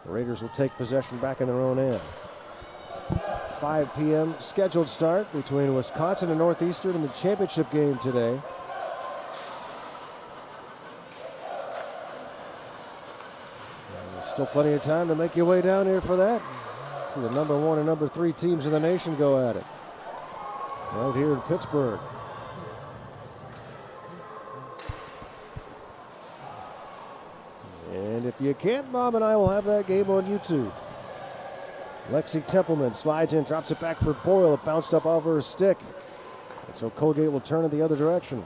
The Raiders will take possession back in their own end. 5 p.m. scheduled start between Wisconsin and Northeastern in the championship game today. Still plenty of time to make your way down here for that. See the number 1 and number 3 teams in the nation go at it. Right here in Pittsburgh. And if you can't, Bob and I will have that game on YouTube. Lexi Templeman slides in, drops it back for Boyle. It bounced up off her stick. And so Colgate will turn it the other direction.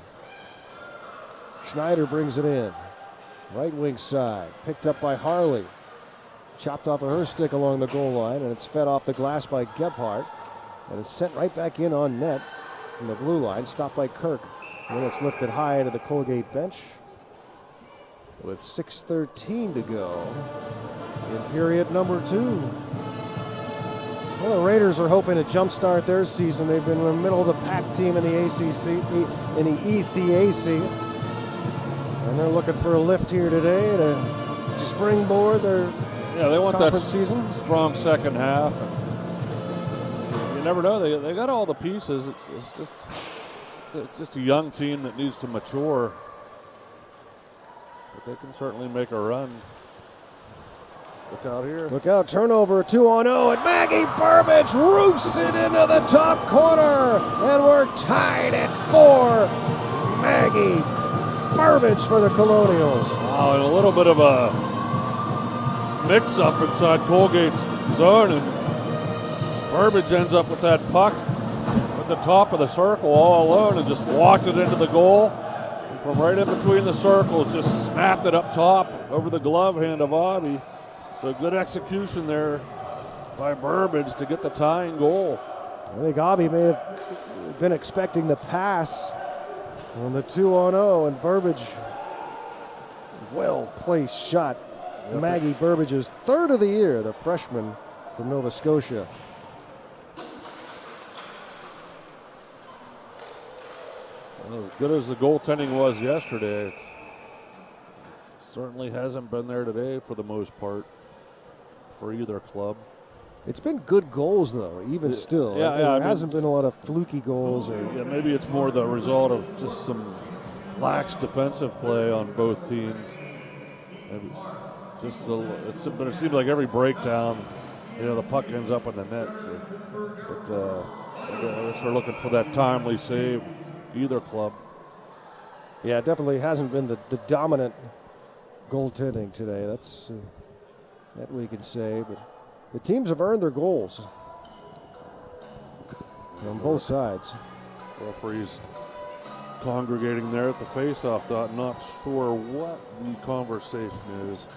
Schneider brings it in. Right wing side, picked up by Harley. Chopped off of her stick along the goal line, and it's fed off the glass by Gephardt. And it's sent right back in on net from the blue line, stopped by Kirk. And then it's lifted high into the Colgate bench with 6:13 to go in period number 2. Well, the Raiders are hoping to jumpstart their season. They've been in the middle of the pack team in the ECAC. And they're looking for a lift here today to springboard their they want that season. Strong second half. And you never know. They got all the pieces. It's just a young team that needs to mature. But they can certainly make a run. Look out here. Look out, turnover, 2-0, and Maggie Burbidge roofs it into the top corner. And we're tied at 4. Maggie Burbidge for the Colonials. Wow, and a little bit of a mix-up inside Colgate's zone, and Burbidge ends up with that puck at the top of the circle all alone and just walked it into the goal. And from right in between the circles, just snapped it up top over the glove hand of Abbey. So good execution there by Burbidge to get the tying goal. I think Abbey may have been expecting the pass on the 2-on-0, and Burbidge, well-placed shot. Yep. Maggie Burbidge's third of the year, the freshman from Nova Scotia. Well, as good as the goaltending was yesterday, it certainly hasn't been there today for the most part for either club. It's been good goals, though, even still. Yeah, There hasn't been a lot of fluky goals. Yeah, maybe it's more the result of just some lax defensive play on both teams. Maybe just but it seems like every breakdown, the puck ends up in the net. So, I guess they're looking for that timely save, either club. Yeah, it definitely hasn't been the dominant goaltending today. That's that we can say, but the teams have earned their goals on both sides. Referees congregating there at the face-off dot, not sure what the conversation is.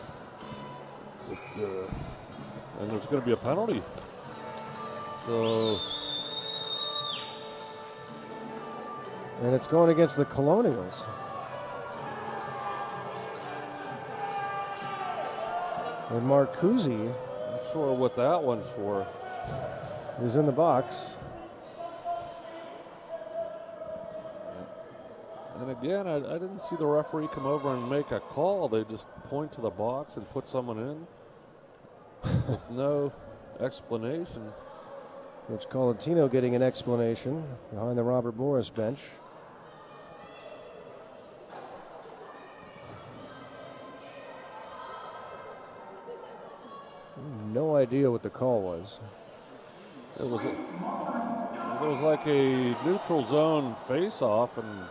But, and there's going to be a penalty. So, and it's going against the Colonials. And Marcuzzi not sure what that one's for. is in the box. And again, I didn't see the referee come over and make a call. They just point to the box and put someone in with no explanation. Coach Colantino getting an explanation behind the Robert Morris bench. No idea what the call was. It was like a neutral zone face-off, and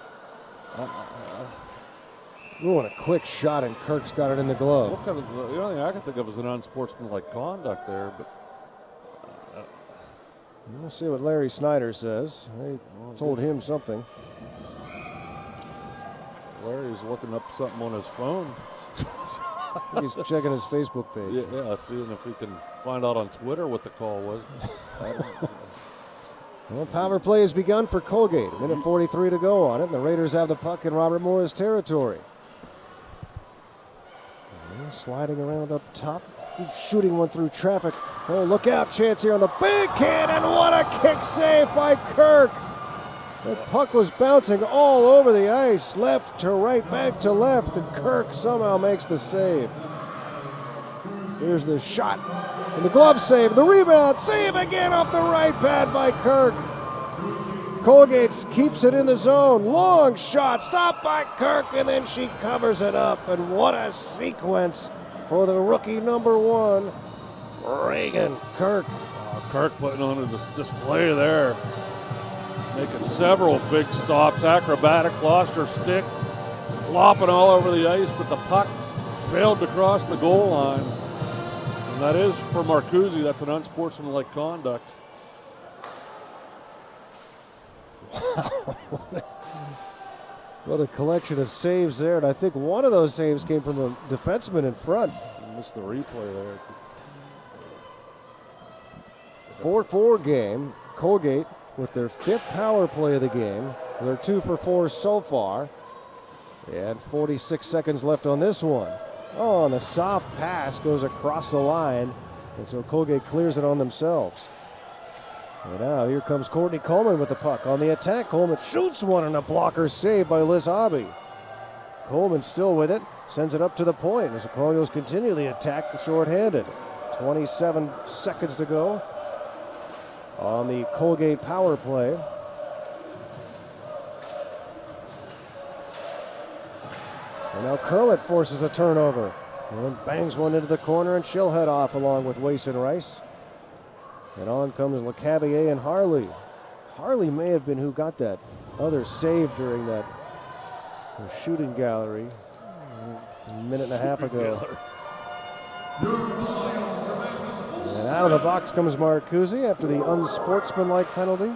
Ooh, and a quick shot, and Kirk's got it in the glove. the only thing I can think of is an unsportsmanlike conduct there. But We'll see what Larry Snyder says. They told him something. Larry's looking up something on his phone. I think he's checking his Facebook page. Yeah, seeing if he can find out on Twitter what the call was. Well, power play has begun for Colgate. A minute 43 to go on it, and the Raiders have the puck in Robert Morris territory. And sliding around up top, shooting one through traffic. Oh, look out, chance here on the backhand, and what a kick save by Kirk. The puck was bouncing all over the ice, left to right, back to left, and Kirk somehow makes the save. Here's the shot, and the glove save, the rebound, save again off the right pad by Kirk. Colgate keeps it in the zone, long shot, stopped by Kirk, and then she covers it up, and what a sequence for the rookie number one, Reagan Kirk. Kirk putting on a display there. Making several big stops, acrobatic, lost her stick, flopping all over the ice, but the puck failed to cross the goal line. And that is for Marcuzzi, that's an unsportsmanlike conduct. What a collection of saves there, and I think one of those saves came from a defenseman in front. Missed the replay there. 4-4 game, Colgate with their fifth power play of the game. They're 2 for 4 so far. And 46 seconds left on this one. Oh, and the soft pass goes across the line. And so Colgate clears it on themselves. And now here comes Courtney Coleman with the puck. On the attack, Coleman shoots one and a blocker saved by Liz Abbey. Coleman still with it, sends it up to the point as the Colonials continue the attack shorthanded. 27 seconds to go on the Colgate power play. And now Curlett forces a turnover and bangs one into the corner, and she'll head off along with Wace and Rice. And on comes LeCavier and Harley. Harley may have been who got that other save during that shooting gallery a minute and a half ago. And out Out of the box comes Marcuzzi after the unsportsmanlike penalty.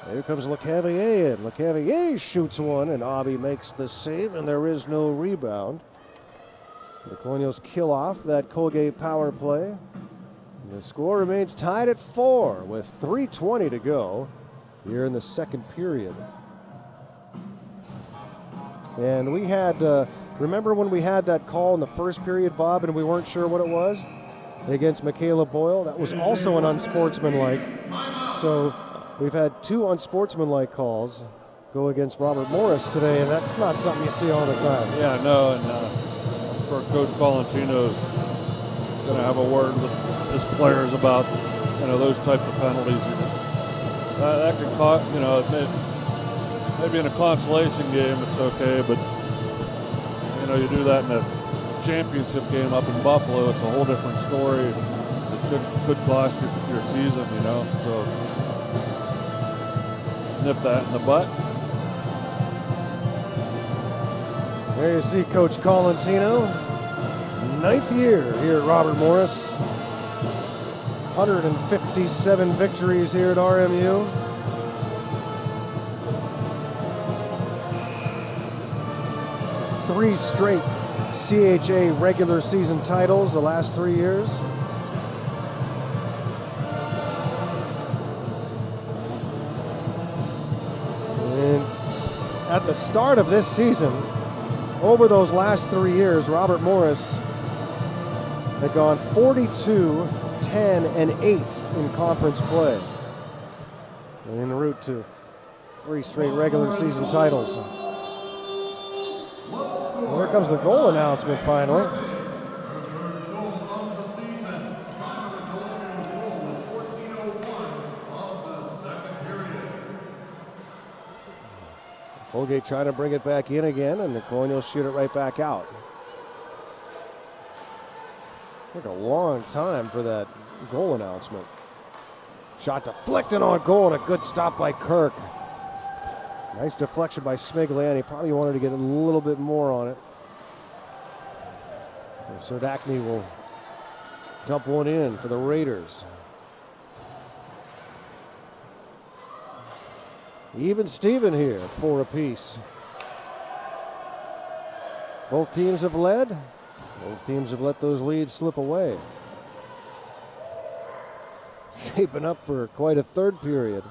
Here comes LeCavier in. LeCavier shoots one, and Aubie makes the save, and there is no rebound. The Colonials kill off that Colgate power play. And the score remains tied at 4 with 3:20 to go here in the second period. And we had, remember when we had that call in the first period, Bob, and we weren't sure what it was? Against Michaela Boyle? That was also an unsportsmanlike. So we've had 2 unsportsmanlike calls go against Robert Morris today, and that's not something you see all the time. Yeah, no, and for Coach Colantino's going to have a word with his players about, those types of penalties. That could cost, maybe in a consolation game it's okay, but, you do that in a championship game up in Buffalo, it's a whole different story. It could cost your season, so nip that in the butt. There you see Coach Colantino, 9th year here at Robert Morris. 157 victories here at RMU. Three straight CHA regular season titles the last 3 years. And at the start of this season, over those last 3 years, Robert Morris had gone 42, 10, and 8 in conference play. And en route to 3 straight regular season titles. Well, here comes the goal announcement finally. Colgate trying to bring it back in again, and the Colonials shoot it right back out. Took a long time for that goal announcement. Shot deflected on goal, and a good stop by Kirk. Nice deflection by Smigliani. Probably wanted to get a little bit more on it. And Serdachny will dump one in for the Raiders. Even Steven here, 4 apiece. Both teams have led. Both teams have let those leads slip away. Shaping up for quite a third period.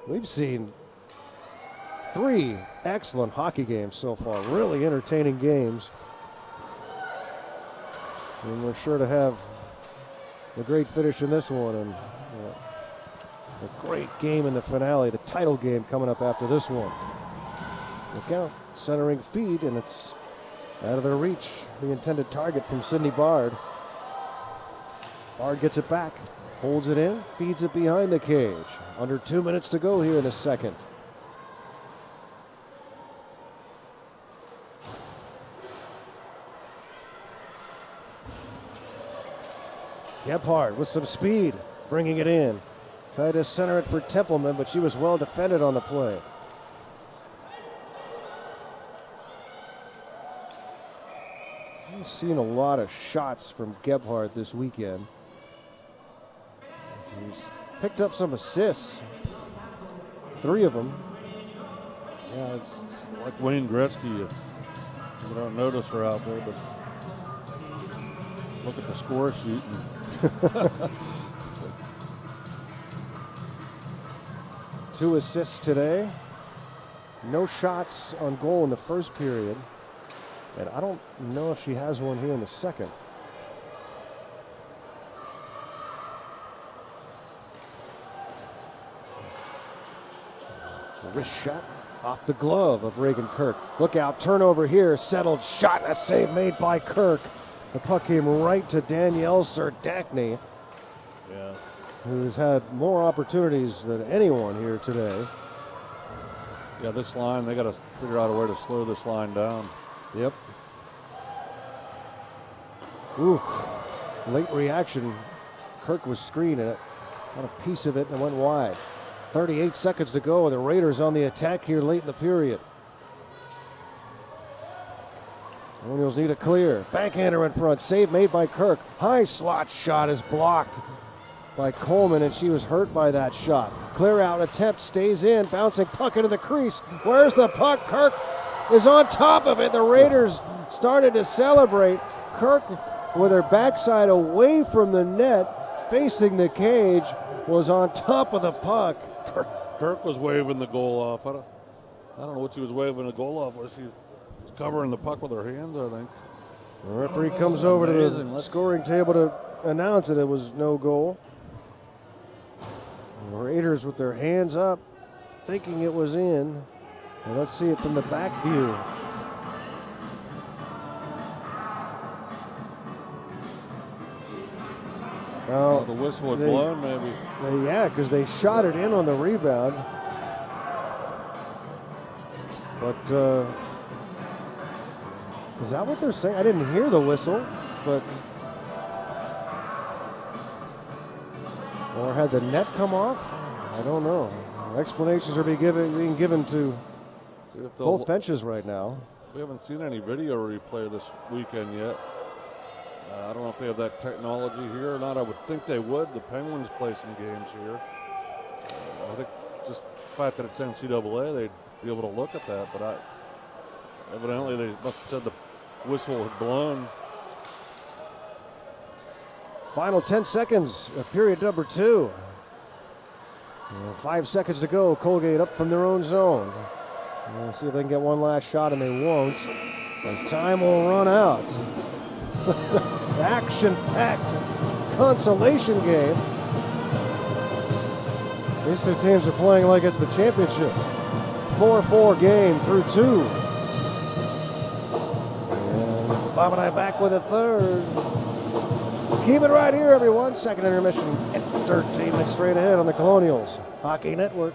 We've seen 3 excellent hockey games so far, really entertaining games. And we're sure to have a great finish in this one, and a great game in the finale, the title game coming up after this one. Look out, centering feed, and it's out of their reach, the intended target from Sydney Bard. Bard gets it back, holds it in, feeds it behind the cage. Under 2 minutes to go here in the second. Gebhardt with some speed, bringing it in. Tried to center it for Templeman, but she was well defended on the play. I've seen a lot of shots from Gebhardt this weekend. She's picked up some assists. 3 of them. Yeah, it's like Wayne Gretzky. You don't notice her out there, but look at the score sheet. 2 assists today. No shots on goal in the first period. And I don't know if she has one here in the second. A wrist shot off the glove of Reagan Kirk. Look out, turnover here, settled shot, and a save made by Kirk. The puck came right to Danielle Serdachny, who's had more opportunities than anyone here today. Yeah, this line, they got to figure out a way to slow this line down. Yep. Ooh, late reaction. Kirk was screening it. Got a piece of it and it went wide. 38 seconds to go, and the Raiders on the attack here late in the period. Colonials need a clear. Backhander in front. Save made by Kirk. High slot shot is blocked by Coleman, and she was hurt by that shot. Clear out attempt stays in. Bouncing puck into the crease. Where's the puck? Kirk is on top of it. The Raiders started to celebrate. Kirk, with her backside away from the net, facing the cage, was on top of the puck. Kirk was waving the goal off. I don't know what she was waving the goal off. Was she covering the puck with her hands, I think? The referee comes over to the scoring table to announce that it was no goal. The Raiders with their hands up, thinking it was in. And let's see it from the back view. Well, the whistle had blown, maybe. Yeah, because they shot it in on the rebound. But is that what they're saying? I didn't hear the whistle, but or had the net come off? I don't know. Explanations are being given to both benches right now. We haven't seen any video replay this weekend yet. I don't know if they have that technology here or not. I would think they would. The Penguins play some games here. I think just the fact that it's NCAA, they'd be able to look at that. But evidently they must have said the whistle had blown. Final 10 seconds of period number 2. 5 seconds to go. Colgate up from their own zone. We'll see if they can get one last shot, and they won't, as time will run out. Action-packed consolation game. These two teams are playing like it's the championship. 4-4 game through 2. And Bob and I back with a third. Keep it right here, everyone. Second intermission entertainment straight ahead on the Colonials Hockey Network.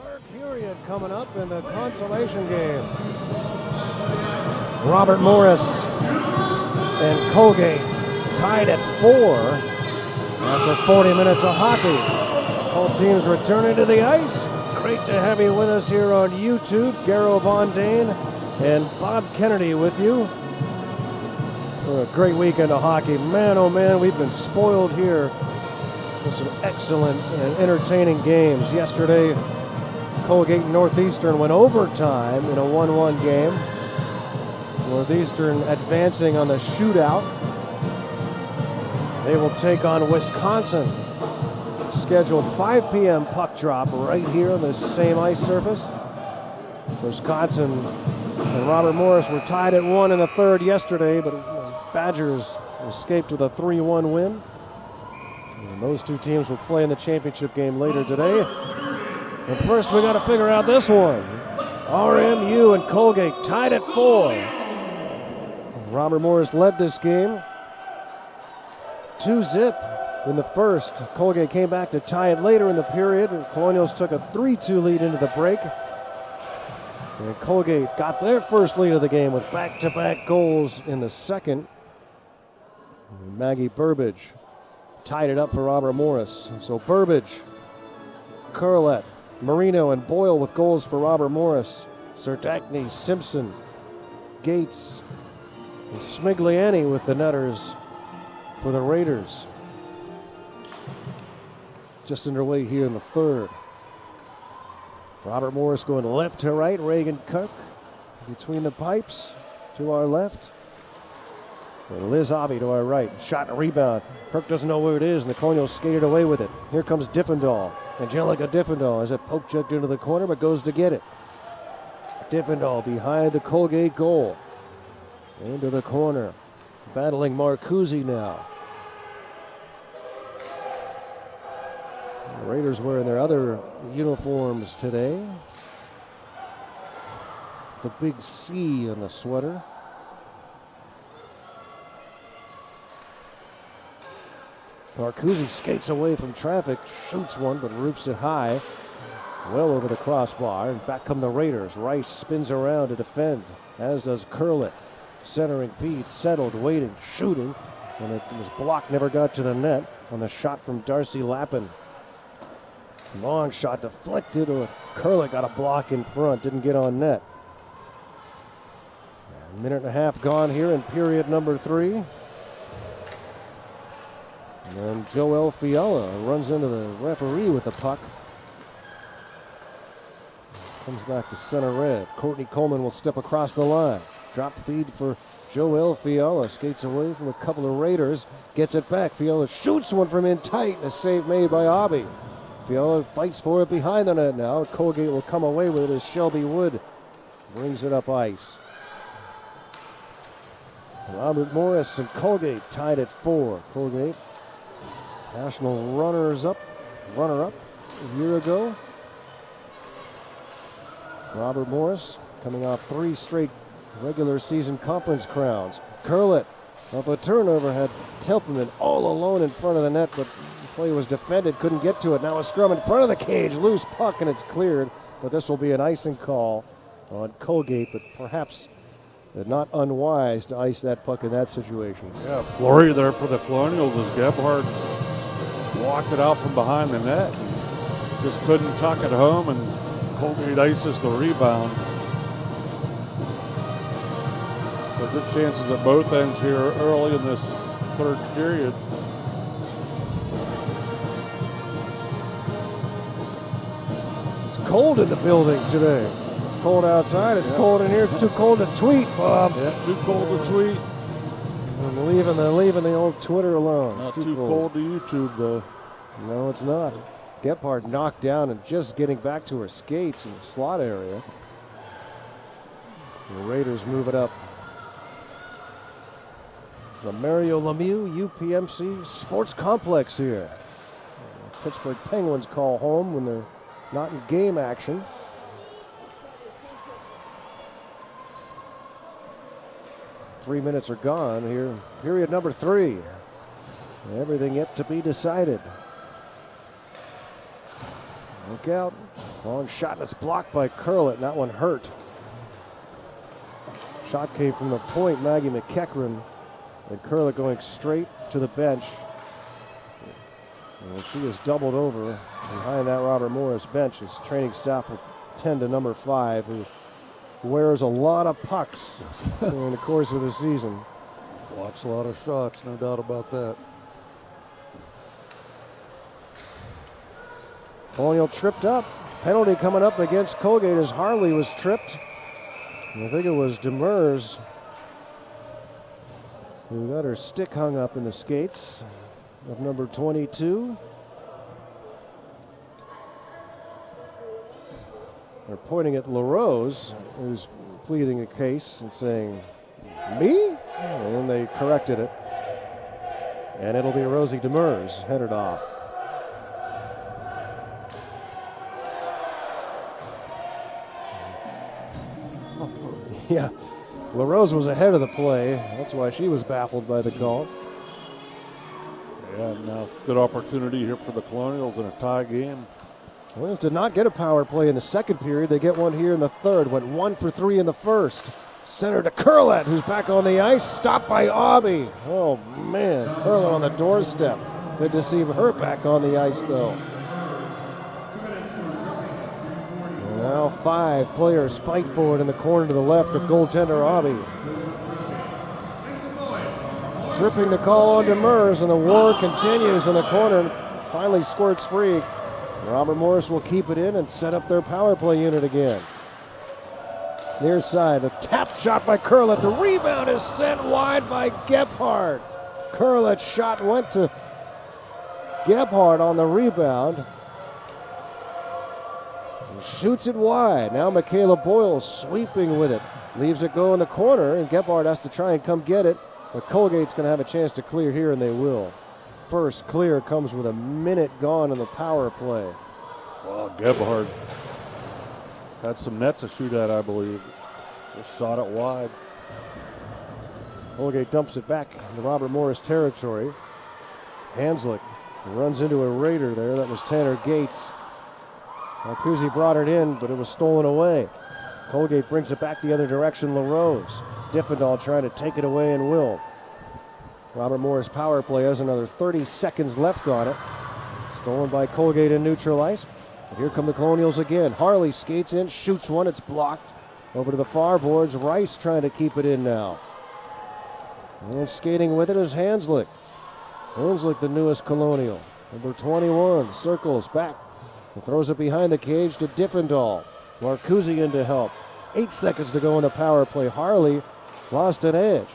Third period coming up in the consolation game. Robert Morris and Colgate tied at 4 after 40 minutes of hockey. Both teams returning to the ice. Great to have you with us here on YouTube. Garrow Von Dane and Bob Kennedy with you for a great weekend of hockey. Man, oh man, we've been spoiled here with some excellent and entertaining games. Yesterday, Colgate and Northeastern went overtime in a 1-1 game. Northeastern advancing on the shootout. They will take on Wisconsin. Scheduled 5 p.m. puck drop right here on the same ice surface. Wisconsin and Robert Morris were tied at 1 in the third yesterday, but Badgers escaped with a 3-1 win. And those two teams will play in the championship game later today. But first we got to figure out this one. RMU and Colgate tied at 4. Robert Morris led this game 2-0 in the first. Colgate came back to tie it later in the period. Colonials took a 3-2 lead into the break. And Colgate got their first lead of the game with back-to-back goals in the second. And Maggie Burbidge tied it up for Robert Morris. So Burbidge, Curlett, Marino, and Boyle with goals for Robert Morris. Serdachny, Simpson, Gates, and Smigliani with the netters for the Raiders. Just underway here in the third. Robert Morris going left to right. Reagan Cook between the pipes to our left. And Liz Abbey to our right. Shot and rebound. Kirk doesn't know where it is, and the Colonials skated away with it. Here comes Diffendahl. Angelica Diffendahl has it poke checked into the corner, but goes to get it. Diffendahl behind the Colgate goal. Into the corner. Battling Marcuzzi now. The Raiders wearing their other uniforms today. The big C on the sweater. Marcuzzi skates away from traffic, shoots one, but roofs it high. Well over the crossbar, and back come the Raiders. Rice spins around to defend, as does Curlett. Centering feed, settled, waiting, shooting, and it was blocked, never got to the net on the shot from Darcy Lappin. Long shot deflected, or Curlett got a block in front, didn't get on net. A minute and a half gone here in period number 3. And Joel Fiala runs into the referee with the puck. Comes back to center red. Courtney Coleman will step across the line. Drop feed for Joel Fiala. Skates away from a couple of Raiders. Gets it back. Fiala shoots one from in tight. A save made by Abbey. Fiala fights for it behind the net now. Colgate will come away with it as Shelby Wood brings it up ice. Robert Morris and Colgate tied at 4. Colgate, national runner-up a year ago. Robert Morris coming off 3 straight regular season conference crowns. Curlett off a turnover had Telperman all alone in front of the net, but the play was defended, couldn't get to it. Now a scrum in front of the cage, loose puck, and it's cleared. But this will be an icing call on Colgate, but perhaps not unwise to ice that puck in that situation. Yeah, flurry there for the Colonials as Gebhardt walked it out from behind the net. Just couldn't tuck it home, and Colgate ices the rebound. So good chances at both ends here early in this third period. It's cold in the building today. It's cold outside. It's cold in here. It's too cold to tweet, Bob. Yeah, too cold to tweet. I'm leaving the old Twitter alone. Not too cold to YouTube, though. No, it's not. Gebhardt knocked down and just getting back to her skates in the slot area. The Raiders move it up. The Mario Lemieux UPMC Sports Complex here. Pittsburgh Penguins call home when they're not in game action. Three minutes are gone here. Period number 3. Everything yet to be decided. Look out. Long shot, and it's blocked by Curlett, and that one hurt. Shot came from the point, Maggie McEachran, and Curlett going straight to the bench. And she is doubled over behind that Robert Morris bench as training staff will tend to number 5, who wears a lot of pucks during the course of the season. Blocks a lot of shots, no doubt about that. Colonial tripped up. Penalty coming up against Colgate as Harley was tripped. And I think it was Demers who got her stick hung up in the skates of number 22. They're pointing at LaRose, who's pleading a case and saying, "Me?" And they corrected it. And it'll be Rosie Demers headed off. Yeah, LaRose was ahead of the play. That's why she was baffled by the call. Yeah, now good opportunity here for the Colonials in a tie game. Colonials did not get a power play in the second period. They get one here in the third. Went 1 for 3 in the first. Center to Curlett, who's back on the ice. Stopped by Aubie. Oh, man. Curlett on the doorstep. Good to see her back on the ice, though. And now 5 players fight for it in the corner to the left of goaltender Aubie. Tripping the call on Demers, and the war continues in the corner. Finally squirts free. Robert Morris will keep it in and set up their power play unit again. Near side, a tap shot by Curlett. The rebound is sent wide by Gebhardt. Curlett's shot went to Gebhardt on the rebound. Shoots it wide. Now Michaela Boyle sweeping with it. Leaves it go in the corner, and Gebhardt has to try and come get it. But Colgate's going to have a chance to clear here, and they will. First clear comes with a minute gone in the power play. Well, Gebhardt had some net to shoot at, I believe. Just shot it wide. Colgate dumps it back into Robert Morris territory. Hanslick runs into a Raider there. That was Tanner Gates. Marcuzzi brought it in, but it was stolen away. Colgate brings it back the other direction. LaRose. Diffendahl trying to take it away and will. Robert Morris power play has another 30 seconds left on it. Stolen by Colgate in neutral ice. And here come the Colonials again. Harley skates in, shoots one, it's blocked. Over to the far boards. Rice trying to keep it in now. And skating with it is Hanslick. Hanslick, the newest Colonial. Number 21, circles back and throws it behind the cage to Diffendahl. Marcuzzi in to help. 8 seconds to go in the power play. Harley lost an edge.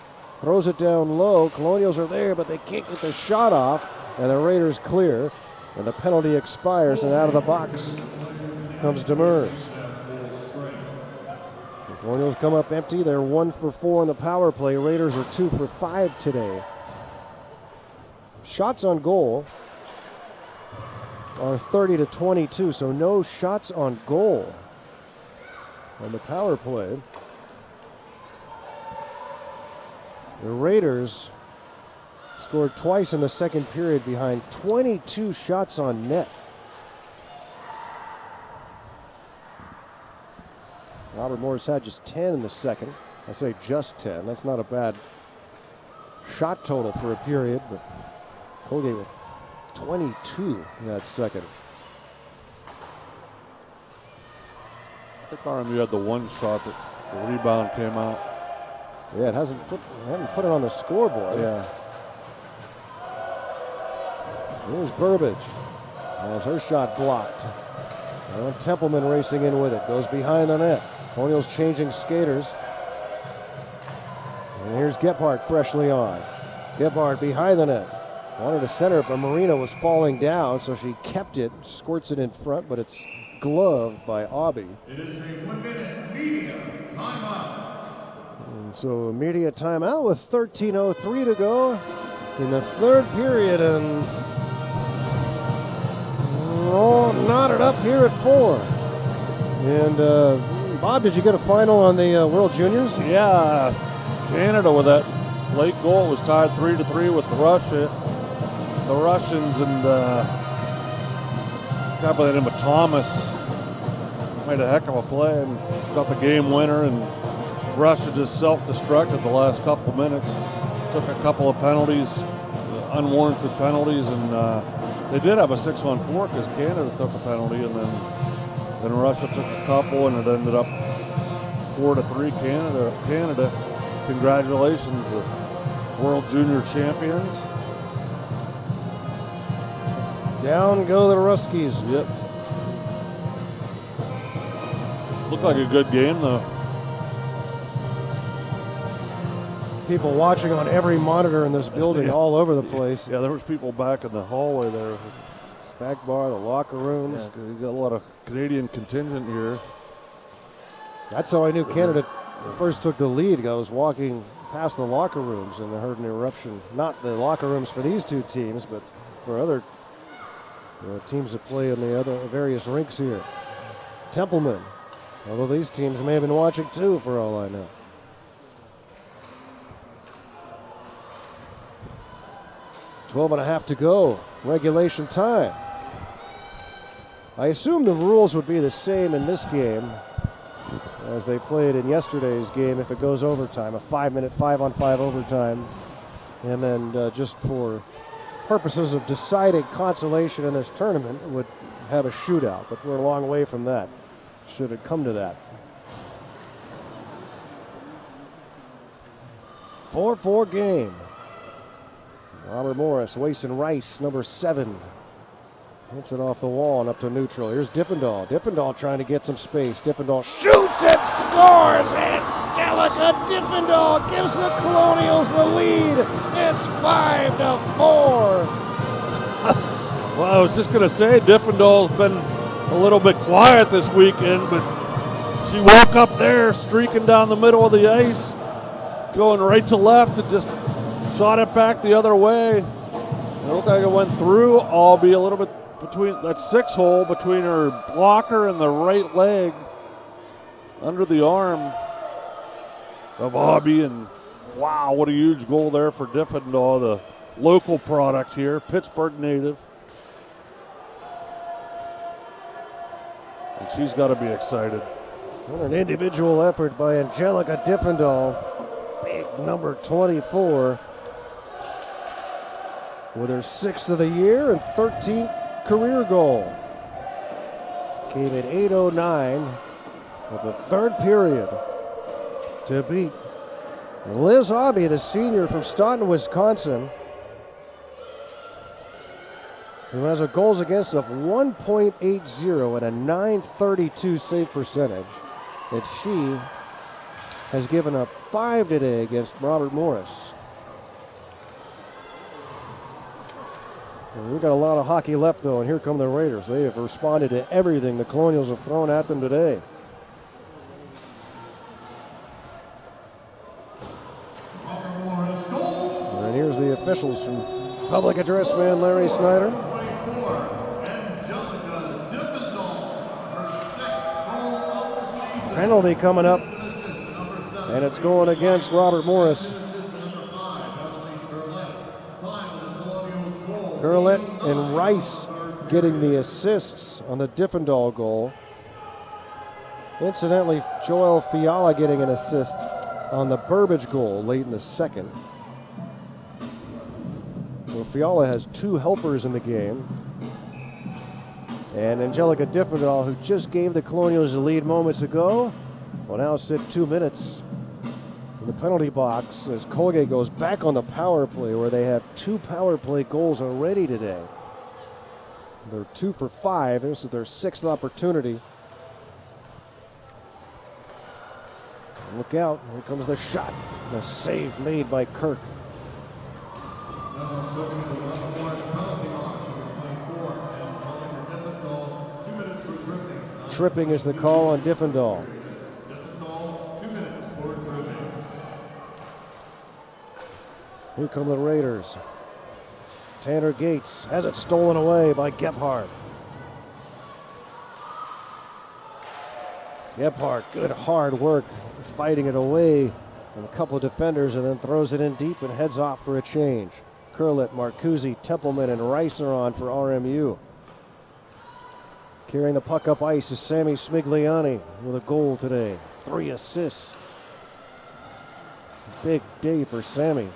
Throws it down low. Colonials are there, but they can't get the shot off. And the Raiders clear. And the penalty expires, and out of the box comes Demers. The Colonials come up empty. They're 1 for 4 in the power play. Raiders are 2 for 5 today. Shots on goal are 30-22, so no shots on goal on the power play. The Raiders scored twice in the second period behind 22 shots on net. Robert Morris had just 10 in the second. I say just 10. That's not a bad shot total for a period, but Colgate with 22 in that second. I think RMU had the one shot that the rebound came out. Yeah, it haven't put it on the scoreboard. Yeah. Here's Burbidge. Has her shot blocked. And Templeman racing in with it. Goes behind the net. Colonials changing skaters. And here's Gebhardt freshly on. Gebhardt behind the net. Wanted to center it, but Marino was falling down, so she kept it. Squirts it in front, but it's gloved by Aubie. It is a 1-minute media timeout. And so a media timeout with 13:03 to go in the third period, and all knotted up here at 4. And Bob, did you get a final on the World Juniors? Yeah, Canada with that late goal was tied 3-3 with the Russians, and guy by the name of Thomas made a heck of a play and got the game winner, and Russia just self-destructed the last couple minutes. Took a couple of penalties, unwarranted penalties, and they did have a 6-on-4 because Canada took a penalty, and then Russia took a couple, and it ended up 4-3 Canada. Congratulations, the world junior champions. Down go the Ruskies. Yep. Looked like a good game, though. People watching on every monitor in this building, all over the place. Yeah, there was people back in the hallway there. Snack bar, the locker rooms. Yeah, you got a lot of Canadian contingent here. That's how I knew Canada first took the lead. I was walking past the locker rooms and I heard an eruption. Not the locker rooms for these two teams, but for other teams that play in the other various rinks here. Templeman, although these teams may have been watching too, for all I know. .12.5 to go, regulation time. I assume the rules would be the same in this game as they played in yesterday's game if it goes overtime, a 5-minute 5-on-5 overtime. And then just for purposes of deciding consolation in this tournament, would have a shootout, but we're a long way from that, should it come to that. 4-4 game. Robert Morris, Wason Rice, number 7. Hits it off the wall and up to neutral. Here's Diffendahl. Diffendahl trying to get some space. Diffendahl shoots and scores. Angelica Diffendahl gives the Colonials the lead. It's 5-4. Well, I was just going to say, Diffendahl's been a little bit quiet this weekend, but she woke up there streaking down the middle of the ice, going right to left and just shot it back the other way. It looked like it went through, albeit a little bit between that 6-hole between her blocker and the right leg under the arm of Hobby. And wow, what a huge goal there for Diffendahl, the local product here, Pittsburgh native. And she's got to be excited. What an individual effort by Angelica Diffendahl. Big number 24. With her 6th of the year and 13th career goal. Came at 8:09 of the third period to beat Liz Hobby, the senior from Staunton, Wisconsin, who has a goals against of 1.80 and a .932 save percentage. That she has given up 5 today against Robert Morris. We've got a lot of hockey left, though, and here come the Raiders. They have responded to everything the Colonials have thrown at them today. And here's the officials from Public Address man Larry Snyder. Penalty coming up, and it's going against Robert Morris. Gurlett and Rice getting the assists on the Diffendahl goal. Incidentally, Joel Fiala getting an assist on the Burbidge goal late in the second. Well, Fiala has 2 helpers in the game. And Angelica Diffendahl, who just gave the Colonials the lead moments ago, will now sit 2 minutes in the penalty box as Colgate goes back on the power play, where they have 2 power play goals already today. They're 2 for 5. This is their 6th opportunity. Look out, here comes the shot. The save made by Kirk. Tripping is the call on Diffendahl. Here come the Raiders. Tanner Gates has it stolen away by Gebhardt. Gebhardt, good hard work, fighting it away from a couple of defenders, and then throws it in deep and heads off for a change. Curlett, Marcuzzi, Templeman, and Rice are on for RMU. Carrying the puck up ice is Sammy Smigliani with a goal today. 3 assists. Big day for Sammy.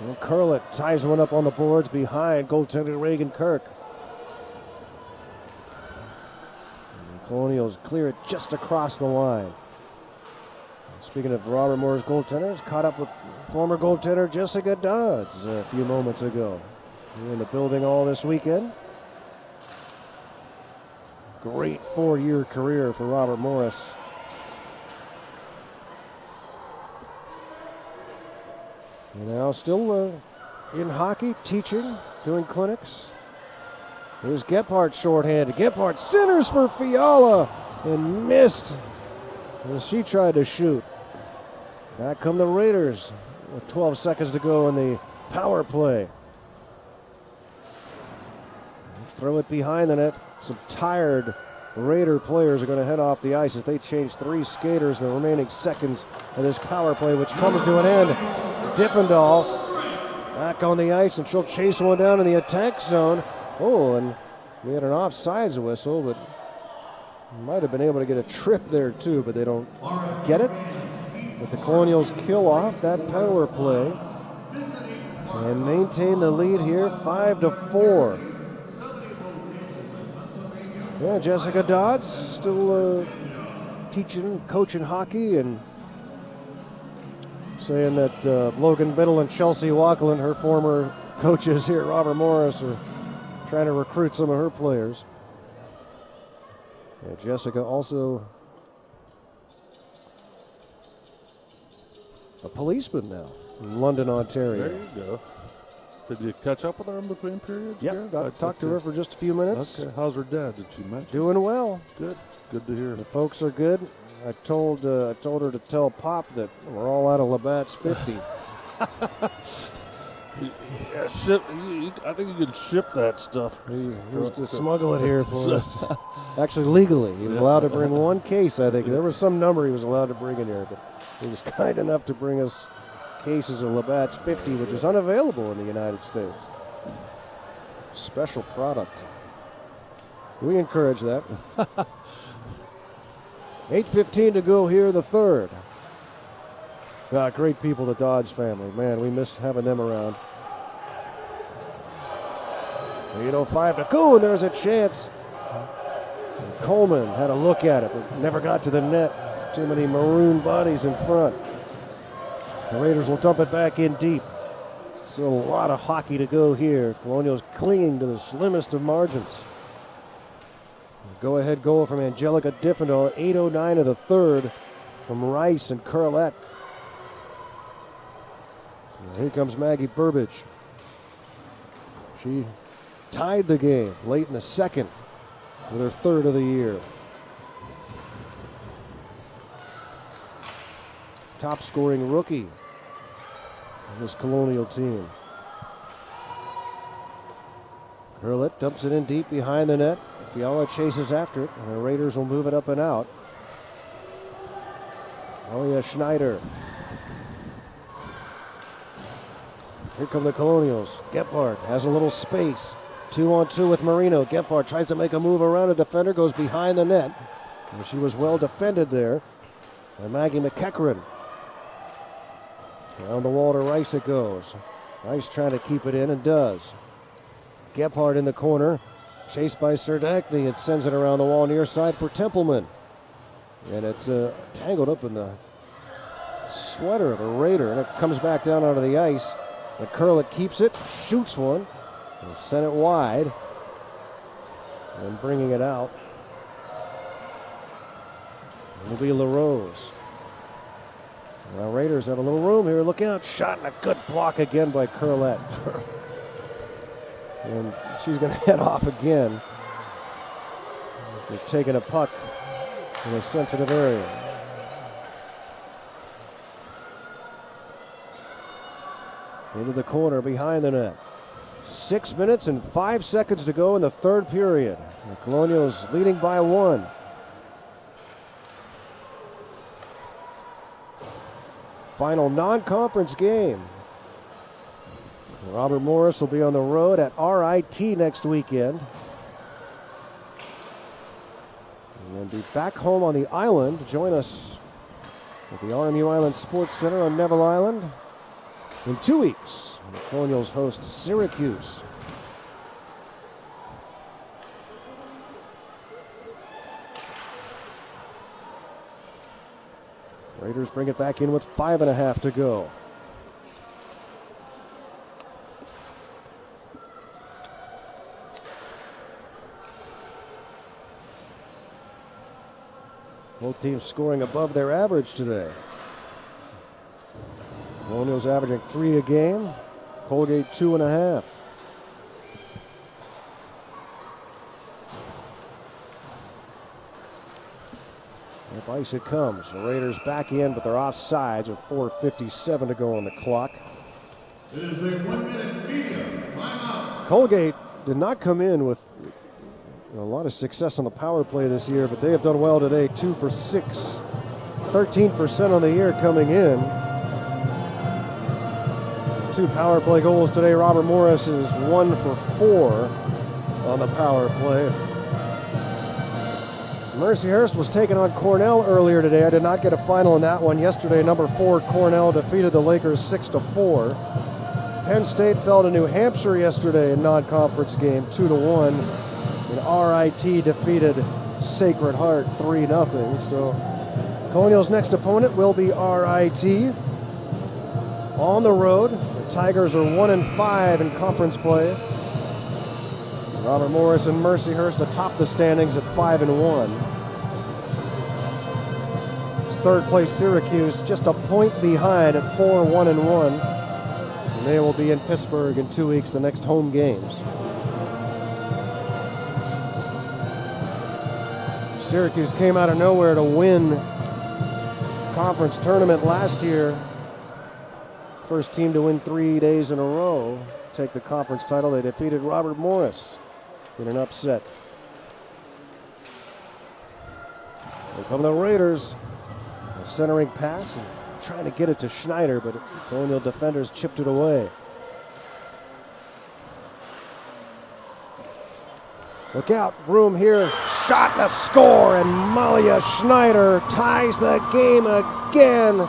And Curlett ties one up on the boards behind goaltender Reagan Kirk. And the Colonials clear it just across the line. Speaking of Robert Moore's goaltenders, caught up with former goaltender Jessica Dodds a few moments ago. Here in the building all this weekend. Great 4-year career for Robert Morris. And now still in hockey, teaching, doing clinics. Here's Gephardt shorthanded. Gephardt centers for Fiala and missed as she tried to shoot. Back come the Raiders with 12 seconds to go in the power play. Throw it behind the net. Some tired Raider players are going to head off the ice as they change 3 skaters in the remaining seconds of this power play, which comes to an end. Diffendahl back on the ice, and she'll chase one down in the attack zone. Oh, and we had an offsides whistle, but might have been able to get a trip there too, but they don't get it. But the Colonials kill off that power play and maintain the lead here, 5-4. Yeah, Jessica Dodds still teaching, coaching hockey, and saying that Logan Biddle and Chelsea Wacklin, her former coaches here at Robert Morris, are trying to recruit some of her players. Yeah, Jessica also a policeman now in London, Ontario. There you go. Did you catch up with her in between periods? Yeah, got to talk to her for just a few minutes. Okay. How's her dad? Did she mention? Doing well. Good. Good to hear. The folks are good. I told her to tell Pop that we're all out of Labatt's 50. Yeah, I think you can ship that stuff. He was to smuggle it here for us. Actually, legally. He was allowed to bring 1 case, I think. There was some number he was allowed to bring in here, but he was kind enough to bring us cases of Labatt's 50, which is unavailable in the United States. Special product. We encourage that. 8:15 to go here in the third. Great people, the Dodds family. Man, we miss having them around. 8:05 to go, and there's a chance. And Coleman had a look at it, but never got to the net. Too many maroon bodies in front. The Raiders will dump it back in deep. Still a lot of hockey to go here. Colonials clinging to the slimmest of margins. Go-ahead goal from Angelica Diffendahl at 8:09 of the third from Rice and Curlett. And here comes Maggie Burbidge. She tied the game late in the second with her third of the year. Top scoring rookie on this Colonial team. Curlett dumps it in deep behind the net. Fiala chases after it, and the Raiders will move it up and out. Alia Schneider. Here come the Colonials. Gephardt has a little space. 2-on-2 with Marino. Gephardt tries to make a move around a defender, goes behind the net. And she was well defended there. And Maggie McEachran. Around the wall to Rice it goes. Rice trying to keep it in and does. Gephardt in the corner. Chased by Serdachny. It sends it around the wall near side for Templeman. And it's tangled up in the sweater of a Raider. And it comes back down onto the ice. And Curlett keeps it, shoots one, and sent it wide. And bringing it out will be LaRose. Now Raiders have a little room here. Look out. Shot and a good block again by Curlett. And she's going to head off again. They're taking a puck in a sensitive area. Into the corner behind the net. 6 minutes and 5 seconds to go in the third period. The Colonials leading by 1. Final non-conference game. Robert Morris will be on the road at RIT next weekend. And be back home on the island. Join us at the RMU Island Sports Center on Neville Island in 2 weeks. The Colonials host Syracuse. Raiders bring it back in with 5.5 to go. Both teams scoring above their average today. Colonials averaging 3 a game. Colgate 2.5. Up ice it comes. The Raiders back in, but they're offsides with 4:57 to go on the clock. It is a 1-minute media timeout. Colgate did not come in with a lot of success on the power play this year, but they have done well today. 2 for 6, 13% on the year coming in. 2 power play goals today. Robert Morris is 1 for 4 on the power play. Mercyhurst was taking on Cornell earlier today. I did not get a final in that one. Yesterday, number 4 Cornell defeated the Lakers 6-4. Penn State fell to New Hampshire yesterday in non-conference game 2-1. And RIT defeated Sacred Heart 3-0. So Colonials' next opponent will be RIT on the road. The Tigers are 1-5 in conference play. Robert Morris and Mercyhurst atop the standings at 5-1. It's third place Syracuse just a point behind at 4-1-1. And they will be in Pittsburgh in 2 weeks, the next home games. Syracuse came out of nowhere to win conference tournament last year. First team to win 3 days in a row, take the conference title. They defeated Robert Morris in an upset. Here come the Raiders. A centering pass and trying to get it to Schneider, but Colonial defenders chipped it away. Look out, room here, shot and a score, and Malia Schneider ties the game again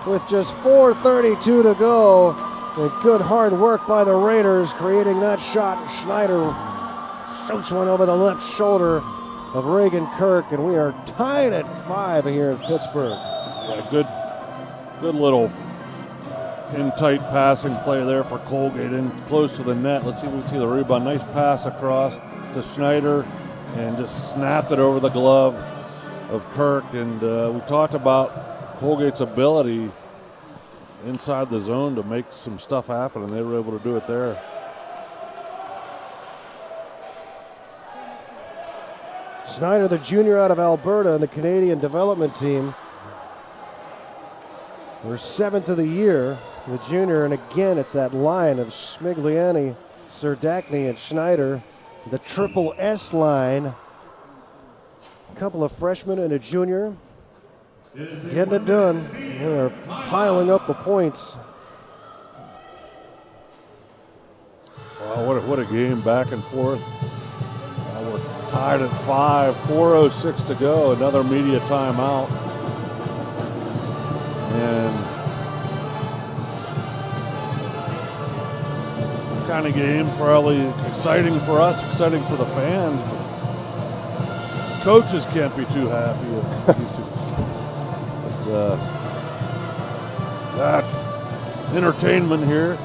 with just 4:32 to go. And good hard work by the Raiders creating that shot. Schneider shoots one over the left shoulder of Reagan Kirk, and we are tied at 5 here in Pittsburgh. Yeah, good little in-tight passing play there for Colgate, in close to the net. Let's see if we see the rebound. Nice pass across to Schneider, and just snapped it over the glove of Kirk. And we talked about Colgate's ability inside the zone to make some stuff happen, and they were able to do it there. Schneider, the junior out of Alberta, and the Canadian development team. We're 7th of the year, the junior, and again it's that line of Smigliani, Serdachny, and Schneider, the triple S line. A couple of freshmen and a junior getting it done. They're piling up the points. Wow, what a game, back and forth. We're tied at 5, 4:06 to go, another media timeout. And kind of game, probably exciting for us, exciting for the fans. But coaches can't be too happy. But that's entertainment here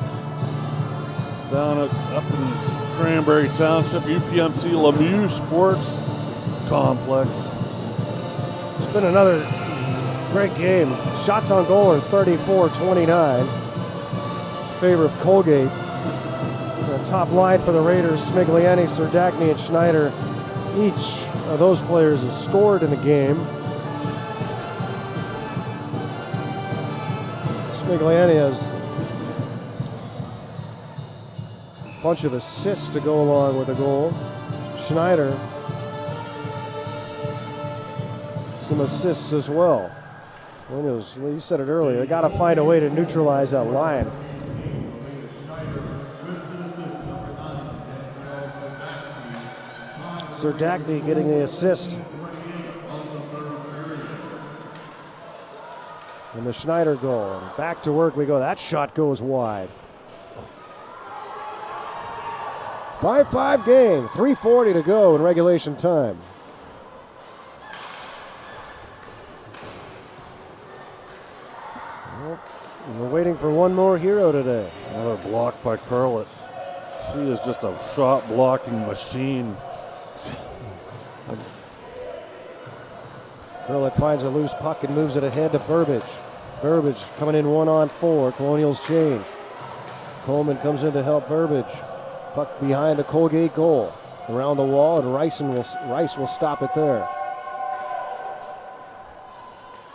down up in Cranberry Township, UPMC Lemieux Sports Complex. It's been another great game. Shots on goal are 34-29 in favor of Colgate. The top line for the Raiders, Smigliani, Serdachny, and Schneider. Each of those players has scored in the game. Smigliani has a bunch of assists to go along with the goal. Schneider, some assists as well. You said it earlier, they got to find a way to neutralize that line. Serdachny getting the assist. And the Schneider goal. Back to work we go. That shot goes wide. 5-5 game. 3:40 to go in regulation time. Well, we're waiting for one more hero today. Another block by Curlett. She is just a shot blocking machine. Curlett finds a loose puck and moves it ahead to Burbidge. Burbidge coming in 1-on-4. Colonials change. Coleman comes in to help Burbidge. Puck behind the Colgate goal. Around the wall, and Rice will stop it there.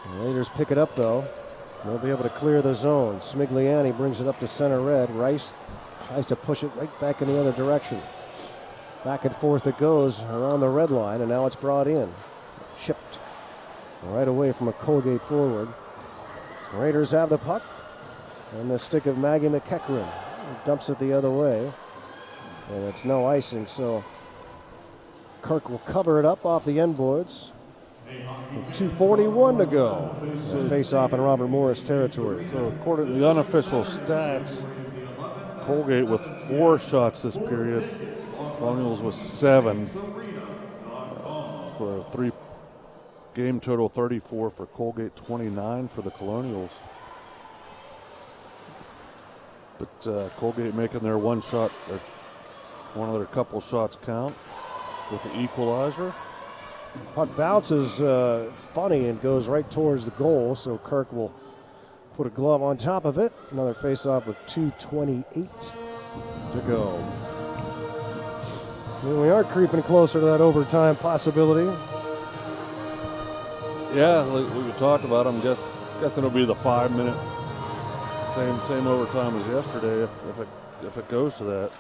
The Raiders pick it up though. They'll be able to clear the zone. Smigliani brings it up to center red. Rice tries to push it right back in the other direction. Back and forth it goes around the red line, and now it's brought in. Chipped right away from a Colgate forward. Raiders have the puck, and the stick of Maggie McEachran dumps it the other way, and it's no icing, so Kirk will cover it up off the end boards. 2:41 to go. Face off in Robert Morris territory. So according to the unofficial stats, Colgate with 4 shots this period, Colonials with 7. For a 3 game total 34 for Colgate, 29 for the Colonials. But Colgate making their one shot, or one of their couple shots count with the equalizer. Puck bounces funny and goes right towards the goal, so Kirk will put a glove on top of it. Another face-off with 2:28 to go. I mean, we are creeping closer to that overtime possibility. Yeah, like we talked about, I'm guessing it'll be the 5-minute, same overtime as yesterday if it goes to that.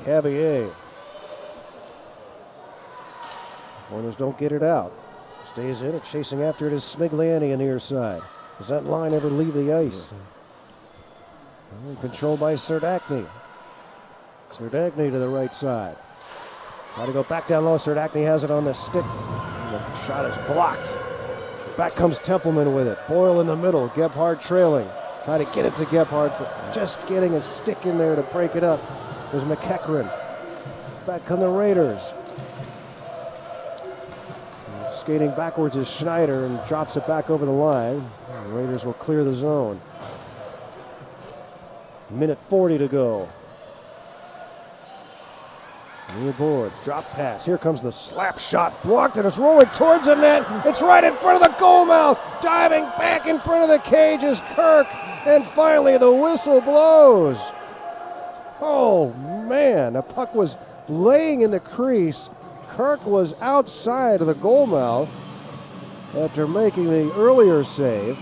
Cavier. Corners don't get it out. Stays in it, chasing after it is Smigliani on the near side. Does that line ever leave the ice? Controlled by Serdachny. Serdachny to the right side. Try to go back down low. Serdachny has it on the stick. The shot is blocked. Back comes Templeman with it. Boyle in the middle. Gebhardt trailing. Trying to get it to Gebhardt, but just getting a stick in there to break it up. There's McEachran. Back come the Raiders. Skating backwards is Schneider and drops it back over the line. The Raiders will clear the zone. Minute 40 to go. Near boards, drop pass. Here comes the slap shot, blocked, and it's rolling towards the net. It's right in front of the goal mouth. Diving back in front of the cage is Kirk. And finally the whistle blows. Oh man, the puck was laying in the crease. Kirk was outside of the goal mouth after making the earlier save.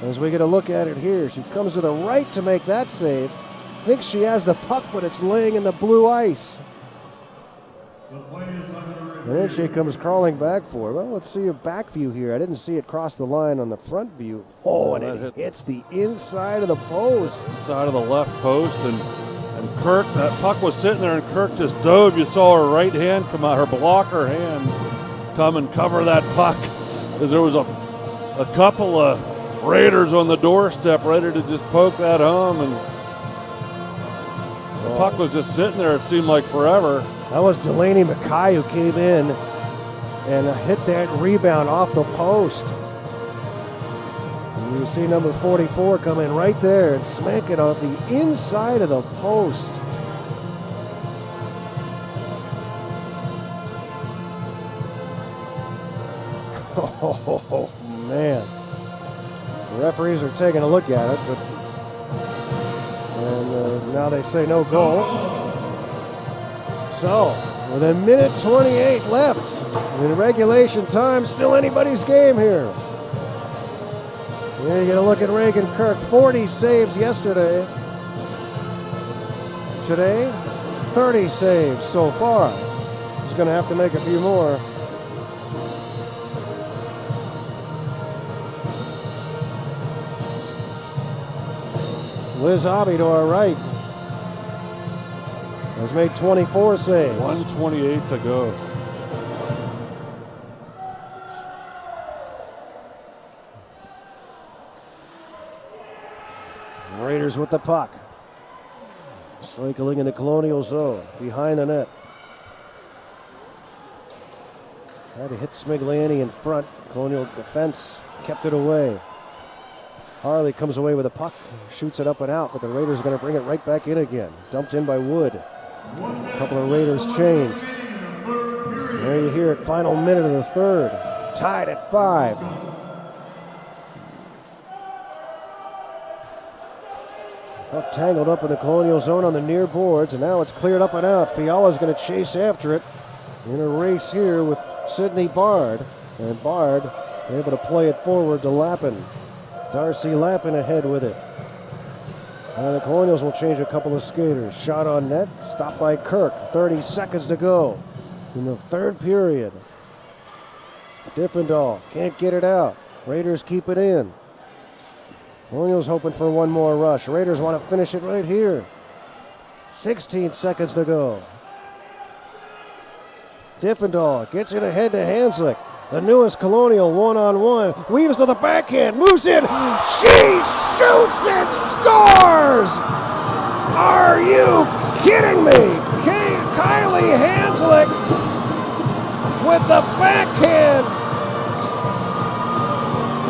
As we get a look at it here, she comes to the right to make that save. Thinks she has the puck, but it's laying in the blue ice. And then she comes crawling back for it. Well, let's see a back view here. I didn't see it cross the line on the front view. Oh, and it hits the inside of the post. Side of the left post, and Kirk, that puck was sitting there, and Kirk just dove. You saw her right hand come out, her blocker hand come and cover that puck. As there was a couple of Raiders on the doorstep ready to just poke that home, and the puck was just sitting there, it seemed like forever. That was Delaney Mackay who came in and hit that rebound off the post. And you see number 44 come in right there and smack it off the inside of the post. Oh, man. The referees are taking a look at it, and now they say no goal. So, with a minute 28 left in regulation time, still anybody's game here. Here you get a look at Reagan Kirk, 40 saves yesterday. Today, 30 saves so far. He's going to have to make a few more. Liz Hobby to our right. has made 24 saves. 1:28 to go. Raiders with the puck. Cycling in the Colonial zone, behind the net. Tried to hit Smigliani in front. Colonial defense kept it away. Harley comes away with a puck, shoots it up and out, but the Raiders are going to bring it right back in again. Dumped in by Wood. A couple of Raiders change. There you hear it, final minute of the third. Tied at 5. Puck tangled up in the Colonial zone on the near boards, and now it's cleared up and out. Fiala's going to chase after it in a race here with Sidney Bard. And Bard able to play it forward to Lappin. Darcy Lappin ahead with it. And the Colonials will change a couple of skaters. Shot on net, stopped by Kirk. 30 seconds to go in the third period. Diffendahl can't get it out. Raiders keep it in. Colonials hoping for one more rush. Raiders want to finish it right here. 16 seconds to go. Diffendahl gets it ahead to Hanslick. The newest Colonial one-on-one. Weaves to the backhand. Moves in. She shoots and scores! Are you kidding me? Kylie Hanslick with the backhand.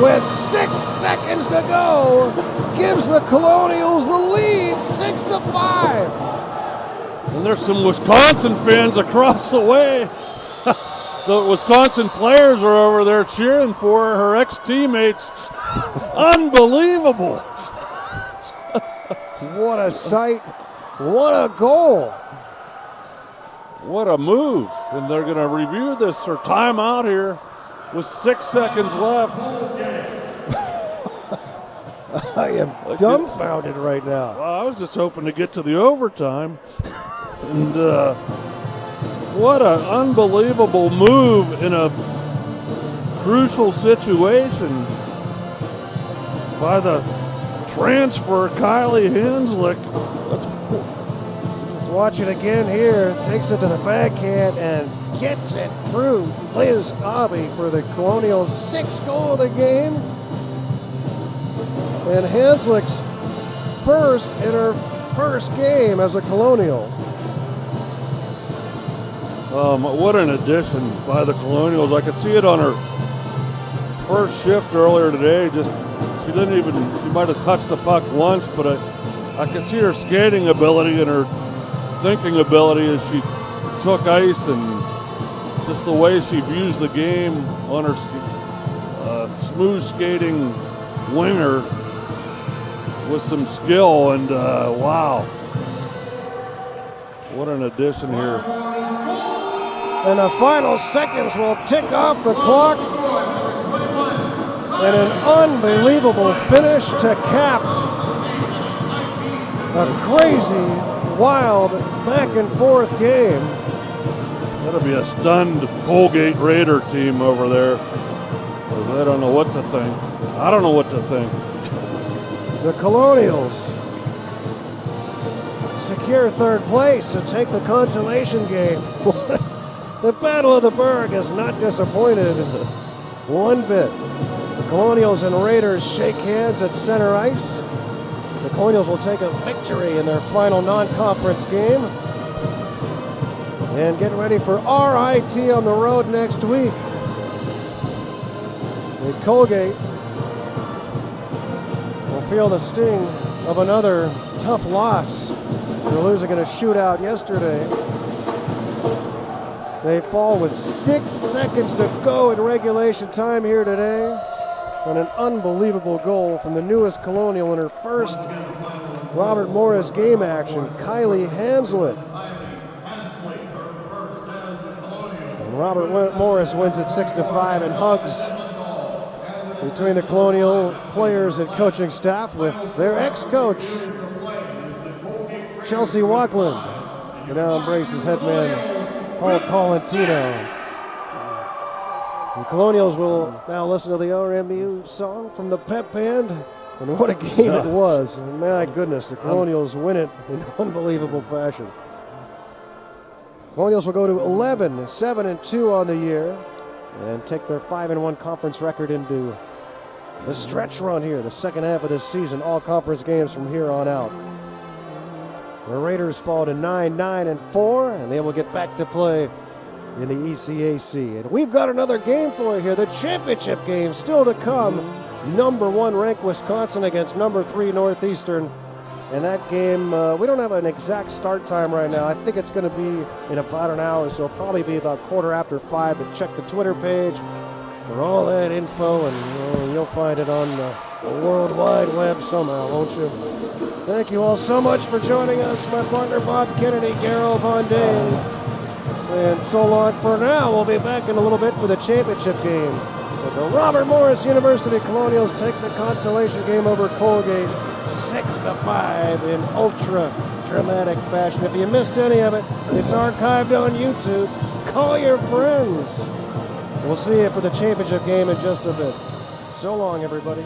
With 6 seconds to go, gives the Colonials the lead, 6-5. And there's some Wisconsin fans across the way. The Wisconsin players are over there cheering for her ex-teammates. Unbelievable. What a sight. What a goal. What a move. And they're going to review this or timeout here with 6 seconds left. I am dumbfounded right now. Well, I was just hoping to get to the overtime. And what an unbelievable move in a crucial situation by the transfer Kylie Hanslick. Let's watch it again here. Takes it to the backhand and gets it through Liz Obby for the Colonials' 6th goal of the game. And Hanslick's first in her first game as a Colonial. What an addition by the Colonials. I could see it on her first shift earlier today. She might have touched the puck once, but I could see her skating ability and her thinking ability as she took ice, and just the way she views the game on her smooth skating winger with some skill, and wow, what an addition here. And the final seconds will tick off the clock. And an unbelievable finish to cap a crazy, wild, back and forth game. That'll be a stunned Colgate Raider team over there, because I don't know what to think. I don't know what to think. The Colonials secure third place and take the consolation game. The Battle of the Burgh has not disappointed one bit. The Colonials and Raiders shake hands at center ice. The Colonials will take a victory in their final non-conference game. And get ready for RIT on the road next week. The Colgate will feel the sting of another tough loss. They're losing in a shootout yesterday. They fall with 6 seconds to go in regulation time here today. And an unbelievable goal from the newest Colonial in her first Robert Morris game action, Kylie Hanslick. And Robert Morris wins it 6-5 and hugs between the Colonial players and coaching staff with their ex-coach, Chelsea Wacklin, who now embraces head man Paul Colantino. The Colonials will now listen to the RMU song from the pep band. And what a game it was. And my goodness, the Colonials win it in unbelievable fashion. Colonials will go to 11, 7-2 on the year, and take their 5-1 conference record into the stretch run here, the second half of this season, all conference games from here on out. The Raiders fall to 9-4, and they will get back to play in the ECAC. And we've got another game for you here, the championship game still to come. Number 1 ranked Wisconsin against number 3 Northeastern. And that game, we don't have an exact start time right now. I think it's going to be in about an hour, so it'll probably be about 5:15. But check the Twitter page for all that info, and you'll find it on the World Wide Web somehow, won't you? Thank you all so much for joining us. My partner Bob Kennedy, Garrel Von Dane. And so long for now. We'll be back in a little bit for the championship game. But the Robert Morris University Colonials take the consolation game over Colgate 6-5 in ultra dramatic fashion. If you missed any of it, it's archived on YouTube. Call your friends. We'll see you for the championship game in just a bit. So long, everybody.